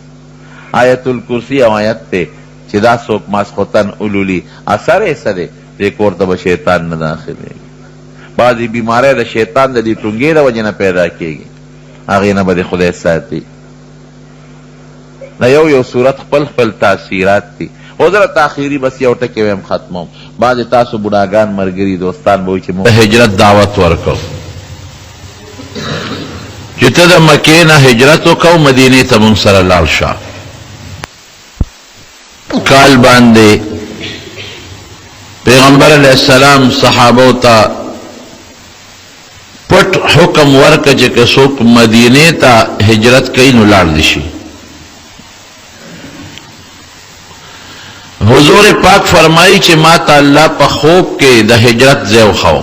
آیت الکرسی او آیت دی چې دا څوک ماسخوتن اولولي اثر یې څه دی دې کور ته به شیطان نه داخلېږي بعضې بیماری د شیطان د دې ټونګې د وجې نه پیدا کېږي هغې نه به د خدای ساتي د یو صورت خپل خپل تاثیرات دي حضرت آخري بس یو ټکې ویم ختموم بعضې تاسو بوډاګان ملګري دوستان به وایي چې د هجرت دعوت ورکړو چې ته د مکې نه هجرت وکړو مدینې ته مونږ سره لاړ شه کال باندې پیغمبر علیه السلام صحابو ته پټ حکم ورکړه چې که څوک مدینې ته هجرت کوي نو لاړ دي شي حضور پاک فرمایي چې ما ته الله په خوب کې د هجرت ځای وښو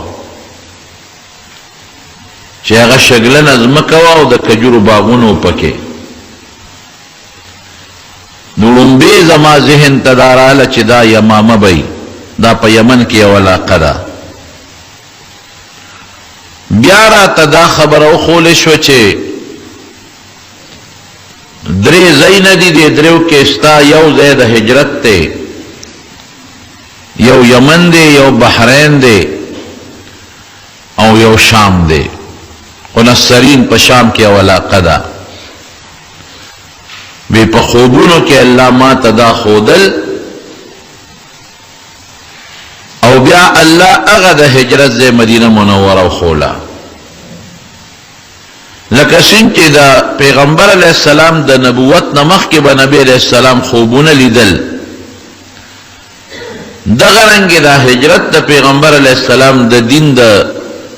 چې هغه شګلنه ځمکه وه او د کجورو باغونه و پکې نو لومبې زما ذهن ته دا راغله چې دا یمامه به دا په یمن کې یو علاقه ده بیا راته دا خبره وښولې شوه چې درې ځایونه دي دې دریو کې ستا یو ځای د هجرت دی یو یمن دی یو بحرین دی او یو شام دی قنصرین په شام کې یو علاقه ده وی په خوبونو کې الله ما ته دا ښودل او بیا الله هغه د هجرت ځای مدینه منوره وښوله لکه څنګه چې د پیغمبر علیه السلام د نبوت نه مخکې به نبی علیه السلام خوبونه لیدل دغه رنګې د هجرت د پیغمبر علیه السلام د دین د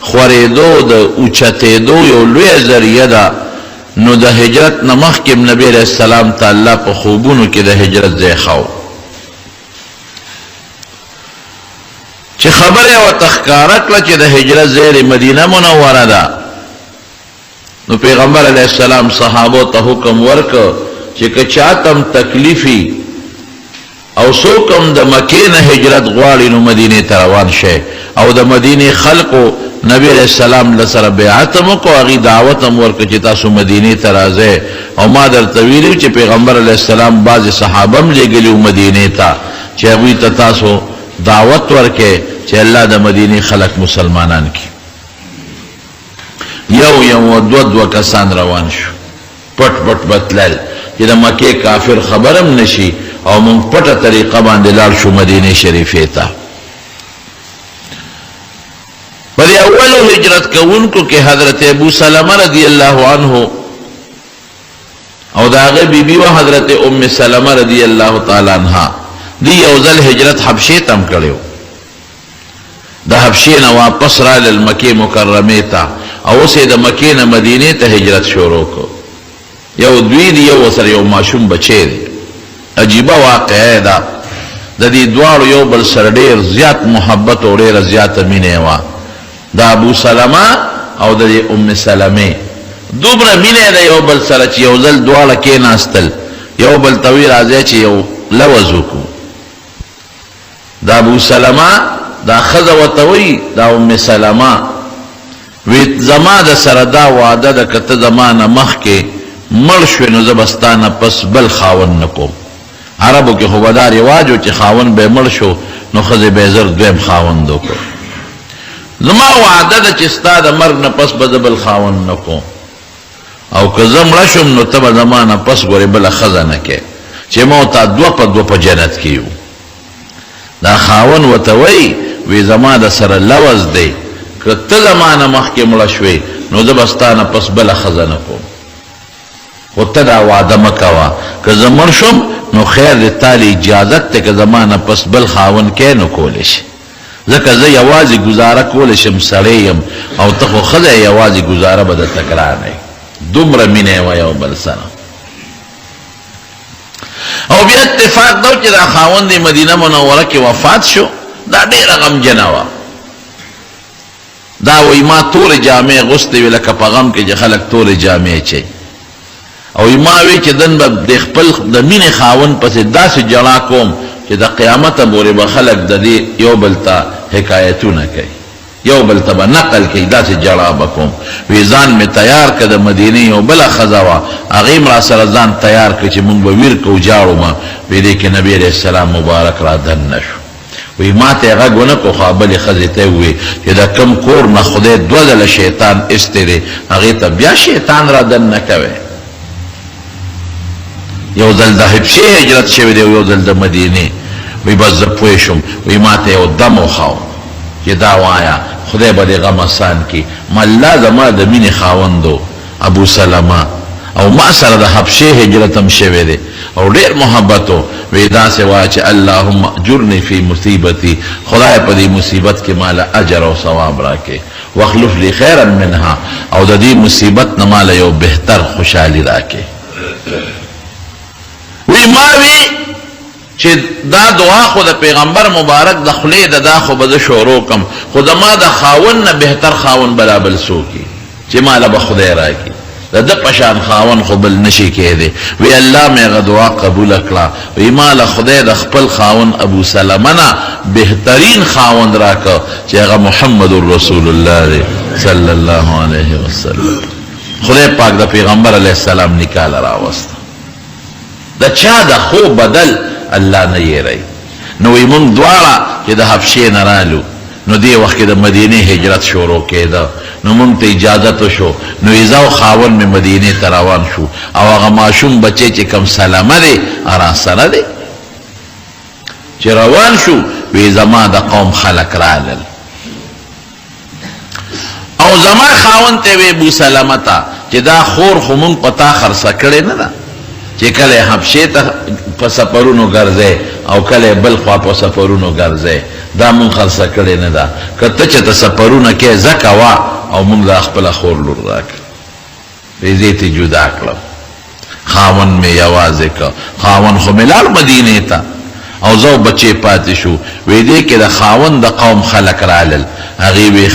خورېدو د اوچتېدو یو لویه ذریعه ده نو د هجرت نه مخکې نبی علیه السلام ته الله په خوبونو کې د هجرت ځای ښو چې خبره او تخکاره کړه چې د هجرت ځای مدینه منوره ده، نو پیغمبر علیہ السلام صحابو ته حکم ورکړ چې که چاتم تکلیفي او څوکم د مکې نه هجرت غواړي نو مدینې ته روان شي. او د مدینې خلقو نبی علیہ السلام لسره بیعت هم وکړو، هغې دعوت هم ورکړ چې تاسو مدینې ته راځئ. او ما درته ویلي چې پیغمبر علیہ السلام بعضې صحابه هم لېږلي وو مدینې ته چې هغوی ته تاسو دعوت ورکړئ چې الله د مدینې خلق مسلمانان کړي. یو دو کسان روان شو، پټ پټ بتلل چې د مکې کافر خبرم نشي، او مونږ پټه طریقه باندې لاړ شو مدینه شریفې ته. په دې اولو هجرت کوونکو کې حضرت ابو سلمه رضی الله عنه او د هغې بیبي وه حضرت ام سلمه رضی الله تعالی عنها. دی یو ځل هجرت حبشې ته هم کړی و، د حبشې نه واپس رالل مکې مکرمې ته، او اوس یې د مکې نه مدینې ته هجرت شروع کړو. یو دوی دی، یو ورسره یو ماشوم بچی دی. عجیبه واقعه ده، د دې دواړو یو بل سره ډېر زیات محبت او ډېره زیاته مینه وه، د ابو سلمه او د ام سلمې. دومره مینه ده یو بل سره چې یو ځل دواړه کېناستل، یو بل ته وی راځئ چې یو لوز وکړو. د ابو سلمه دا ښځه ورته وایي د ام سلمه، وی زما د سره دا وعده ده که ته زما نه مخکې مړ شوې نو زه به ستا نه پس بل خاوند نه کوم. عربو کې خو به دا رواج و چې خاوند به مړ شو نو ښځې به یې زر دویم خاوند وکړو. زما وعده ده چې ستا د مرګ نه پس به زه بل خاوند نه کوم، او که زه مړه شم نو ته به زما نه پس ګورې بله ښځه نه کې چې ما تا دوه په دوه په جنت کې یو. دا خاوند ورته وایي وی زما د سره لوز دی، که ته زما نه مخکې مړه شوې نو زه به ستا نه پس بله ښځه نه کوم، خو ته دا وعده مه کوه که زه مړ شم نو خیر دی تا له اجازت دی که زما نه پس بل خاوند کې نو کولی شي، ځکه زه یوازې ګزاره کولی شم سړی یم، او ته خو ښځه یې یوازې ګزاره به درته ګرانه وي. دومره مینه یې وه یو بل سره. او بیا اتفاق دا چې دا خاوند مدینه منوره کې وفات شو، دا ډېره غمجنه وه. دا وایي ما تورې جامې اغوستې وې لکه په غم کې چې خلک تورې جامې چي، او ما وی چې دن به د خپل د مینې خاوند پسې داسې جړا کوم چې د قیامته پورې به خلک د دې یو بل ته حکایتونه کوي، یو بل ته به نقل کوي، داسې جړا به کوم. وی ځان مې تیار کړه، د مدینې یو بله ښځه وه، هغې م را سره ځان تیار کړه چې مونږ به ویر کوو جاړو ما. وی دې کې نبي علیه السلام مبارک را دننه شو. وی ما ته یې غږ ونه کړو، خو بلې ښځې ته یې وویل چې د کوم کور نه خدای دوه ځله شیطان ایستی دی هغې ته بیا شیطان را دننه کوی. یو ځل د حبشې هجرت شوی دی، یو ځل د مدینې. وی بس زه پوه شم، وی ما ته یو دم وخاو چې دا وایه خدای به دې غم اسان کړي. ما الله زما د مینې خاوند ابو سلمه، او ما سره د حبشې هجرت هم شوی دی او ډېر محبت و. وی داسې وایه چې اللهم اجرني فی مصیبتي، خدای په دې مصیبت کې ماله اجر او ثواب راکړي، واخلف لي خیرا منها، او د دې مصیبت نه ماله یو بهتر خوشحالي راکړي. وی ما وی چې دا دعا خو د پیغمبر مبارک د خولې د دا خو به زه شروع کم، خو زما د خاوند نه بهتر خاوند بلا بل څوک چې ماله به خدای راکړي، د ده په شان خاوند خو بل نشي کېدی. وی الله مې هغه دعا قبوله کړه، وی ماله خدای د خپل خاوند ابو سلمه نه بهترین خاوند راکړه چې هغه محمد رسول الله دی صلی الله علیه وسلم. خدای پاک د پیغمبر علیه السلام نکاله راوسته، د چا د خو بدل الله نه یېری. نو وی مونږ دواړه چې د حبشې نه رالو نو دې وخت کې د مدینې هجرت شروع کېده، نو مونږ ته اجازت وشو، نو زه او خاوند مې مدینې ته روان شو، او هغه ماشوم بچی چې کوم سلمه دی را سره دی. چې روان شو وی زما د قوم خلک رالل، او زما خاوند ته وی ابو سلمه ته چې دا خور خو مونږ په تا خرڅه کړې نه ده چې کله حبشې ته په سفرونو ګرځې او کله بل خوا په سفرونو ګرځې، دا مونږ خرڅه کړې نه ده، که ته چې ته سفرونه کې زه کوه او مونږ دا خپله خور لور راکړه. وی زه ترې جدا کړم، خاوند مې یوازې کړه. خاوند خو مې لاړ مدینې ته، او زو بچه پاتې شو وی دې کې د خاوند د قوم خلق رالل هغې وی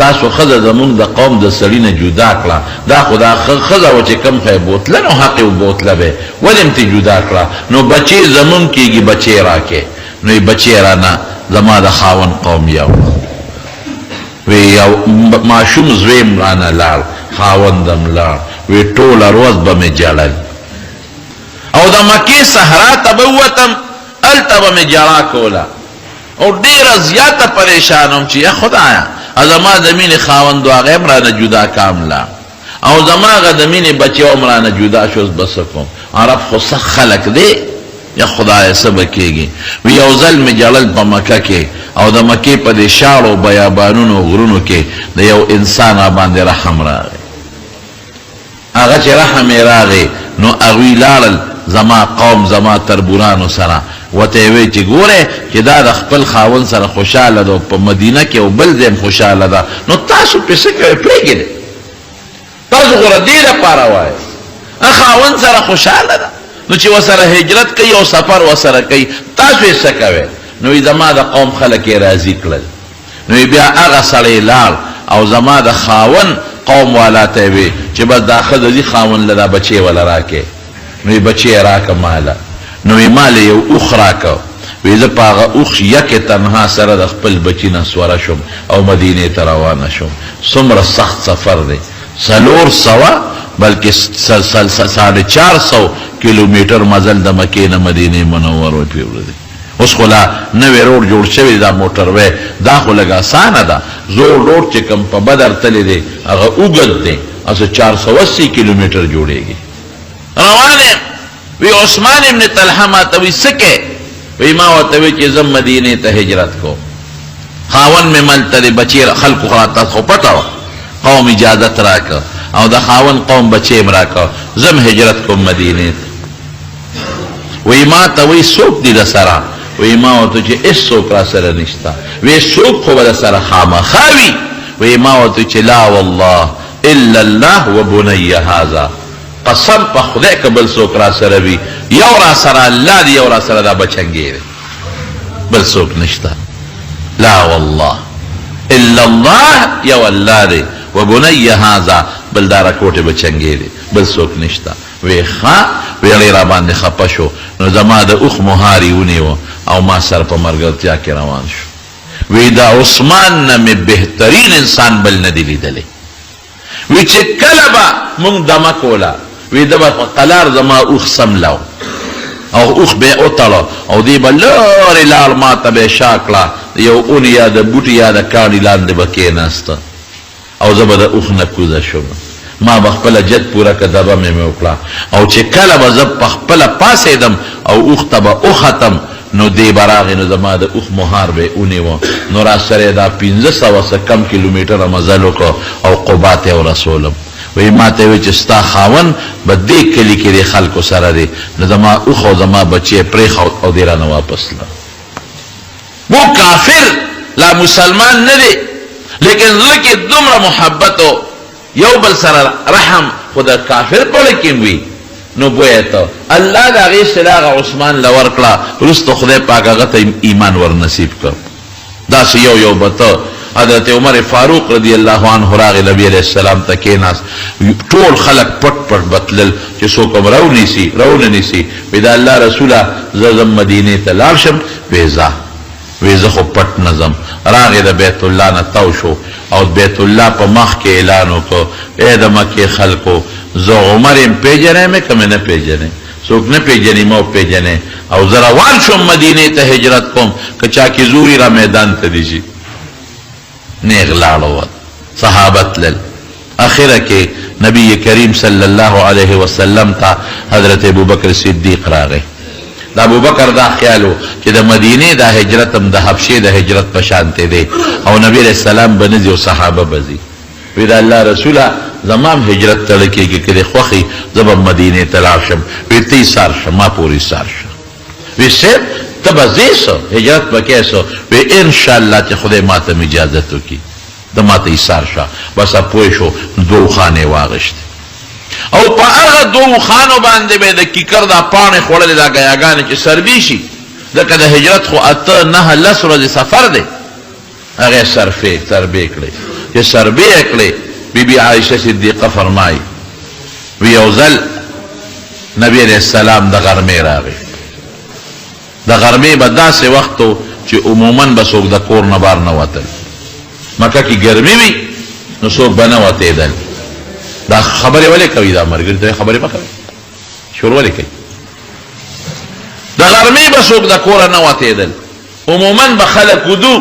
تاسو ښځه زمونږ د قوم د سړي نه جدا کړه دا خو دا ښځه وه چې کوم خی بوتله نو حق یې بوتله به ولې م ترې جدا کړه نو بچې زمونږ کېږي بچې راکې نو یې بچې رانه زما د خاوند قوم یو وی یو ماشوم زویم رانه لاړ خاوندم لاړ وی ټوله ورځ به مې جړل او د مکې صحرا ته به ووتم هلته به مې جړا کوله او ډېره زیاته پریشان وم چې یا خدایه زما د مینې خاوند و هغه هم رانه جدا کامله او زما هغه د مینې بچی هم رانه جدا شو اوس به څه کوم عرب خو سخت خلک دی یا خدایه څه به کېږي وی یو ځل مې جړل په مکه کې او د مکې په دې شاړو بیابانونو غرونو کې د یو انسان راباندې رحم راغی هغه چې رحم یې راغی نو هغوی لاړل زما قوم زما تربورانو سره وته یې وی چې ګوره چې دا د خپل خاوند سره خوشحاله ده په مدینه کې او بل ځای هم خوشحاله ده نو تاسو پې څه کوئ پرېږدئ تاسو غوره دې لپاره وایئ خاوند سره خوشحاله ده نو چې ورسره هجرت کوي او سفر ورسره کوي تاسو یې څه کوئ نو یې زما د قوم خلک یې راضي کړل نو یې بیا هغه سړی لاړ او زما د خاوند قوم والا ته یې وی چې بس دا ښځه ځي خاوند له دا بچې وله راکې نو یې بچې یې راکه ماله نو یې ماله یو اوښ راکه وی زه په هغه اوښ یکې تنها سره د خپل بچي نه سوره شوم او مدینې ته روانه شوم څومره سخت سفر دی 400 بلکې 450 کیلومیټر مزل د مکې نه مدینې منورې پورې دی اوس خو لا نوی روډ جوړ شوی دا موټر وی دا خو لږ اسانه ده زوړ روډ چې کوم په بدر تللی دی هغه اوږد دی اصل 480 کیلومیټر جوړېږي روان یم وی عثمان ابن طلحه ما ته وی څه کې وی ما ورته وی چې زه مدینې ته هجرت کوم خاوند مې ملته دی بچې خلکو راته خو پټه وه قوم اجازت راکړه او د خاوند قوم بچې م راکړه زه م هجرت کوم مدینې ته وی ما ته وی څوک دي د سره وی ما ورته چې هېڅوک را سره نشته وی څوک خو به د سره خامخا وي وی ما ورته چې لا والله الا الله و بنی هذا قسم په خدای که بل څوک را سره وي یو را سره الله دی یو را سره دا بچنګې دی بل څوک نشته لا والله الا الله یو الله دی و بنی هذا بل دا راکوټې بچنګې دی بل څوک نشته وی ښه وی هغې را باندې خفه شو نو زما د اوښ مهار یې ونیوه او ما سره په ملګرتیا کې روان شو وی دا عثمان نه مې بهترین انسان بل نه دی لیدلی وی چې کله به مونږ دمه کوله وی ده به په قلار زما اوښ سملو او اوښ به یې وتړه او دی به لرې لاړ ما ته به یې شا کړه د یو اونې یا د بوټي یا د کاڼي لاندې به کېناسته او زه به د اوښ نه کوزه شوم ما به خپله جد پوره که دبه مې وکړه او چې کله به زه په خپله پاسېدم او اوښ ته به وختم نو دی به راغی نو زما د اوښ مهار به یې ونیوه نو را سره یې دا 1500 څه کم کیلومیټره مزل وکړه او قبا ته یې ورسولم وی ما ته وی چې ستا خاوند به دې کلي کې د خلکو سره دی نو زما اوښ او زما بچی یې پرېښود او دی رانه واپس له وہ کافر لا مسلمان نه دی لیکن زړه کې دومره محبت او یو بل سره رحم خو د کافر په زړه کې وي نو بویه ته الله د هغې صله هغه عثمان له ورکړه وروسته خدای پاک هغه ته ایمان ور نصیب کړ داسې یو به ته حضرت عمر فاروق رضی الله عنه راغی نبی علیہ السلام ته کېناست ټول خلک پټ پټ بتلل چې څوک هم رونه نیسي وی د الله رسوله زه ځم مدینې ته لاړ شم وی ځه وی زه خو پټ نه ځم راغی د بیت الله نه تاو شو او بیت الله په مخ کې اعلان وکړو ای د مکې خلکو زه عمر یم پیژنی مې که مې نه پیژنی څوک نه پیژني ما پیژنی او زه روان شوم مدینې ته هجرت کوم که چا کې زوري را میدان ته دي شي نیغ لاړو صحابه تلل اخره کې نبی کریم صلی الله علیه وسلم ته حضرت ابوبکر صدیق راغی د ابوبکر دا خیالو چې د مدینې دا هجرت هم د حبشې د هجرت په شانتې دی او نبی علیہ السلام به نه ځي او صحابه به ځي وی د الله رسوله زما هم هجرت تړه کېږي که دې خوښي زه به مدینې ته لاړ شم وی ته ایسار شه ما پورې ایسار شه وی صاحب ته به ځې څه هجرت به کې څه وی انشاءالله چې خدای ما ته اجازت وکړي ته ما ته ایسار شه بس پوه شو دوه خانې واغشتې او په هغه دوه خانو باندې به د کیکر دا پاڼې خوړلې دا ګیاګانې چې سربي شي ځکه د هجرت خو 8 9 10 ورځې سفر دی هغه سربې کړې چې سربې یې کړې بیبي عایشه صدیقه فرمایي وی یو ځل نبی علیہ السلام د غرمې راغی د غرمې به داسې وخت و چې عموما به څوک د کور نه بار نه وتل مکه کې ګرمي وي نو څوک به نه وتېدل دا خبرې ولې کوي دا ملګري ته خبرې مه کوي شور ولې کوي د غرمې به څوک د کوره نه وتېدل عموما به خلک ودو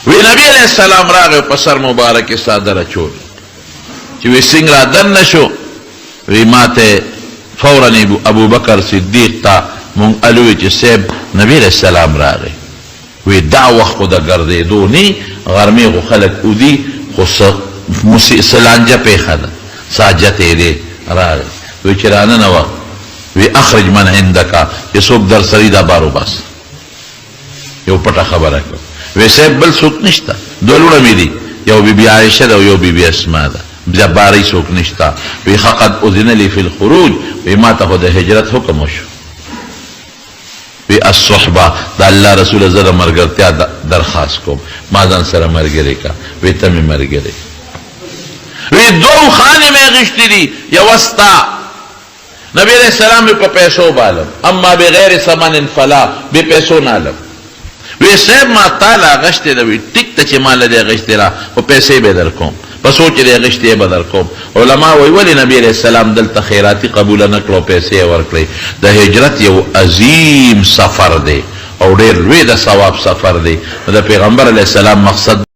وی نبی علیہ السلام راغی په سر مبارک صادر اچول چې وی څنګه را دننه شو وی ماته فورا ابو بکر صدیق ته مونږ الوی چې صاحب نبی علیہ السلام راغی وی دا وخت خو د ګرځېدو نی غرمې خو خلک ودي خو سلانجه پېښه ده ساجتې دی راغی وی چې راننه وه وی اخرج من عندک چې څوک در سري دا بار وباس یو پټه خبره کړه وی صاحب بل څوک نشته دوه لوڼه مې دي یو بیبي عایشه ده او یو بیبي اسما ده جباری څوک نشته وی قد اذن لي في الخروج وی ما ته خو د هجرت حکم وشو وی الصحبه د الله رسول زره مرګرتیا درخواست کوم ما ځان سره مرګري کا وی ته مې مرګري وی دوه خانې مې غشتې دي یو ستا نبی علیہ السلام په پیسو بالم اما بغیر ثمن فلا به پیسو نالم وی صاحب ما تعالی غشتې ده وی ټیک ته چې مال دې غشتې را او پیسې به در کوم په سوچ دې غشتې به در کوم علما وی ولی نبی علیہ السلام دلته خیراتی قبول نه کړو پیسې ورکړي د هجرت یو عظیم سفر دی او ډېر لوی د ثواب سفر دی د پیغمبر علیہ السلام مقصد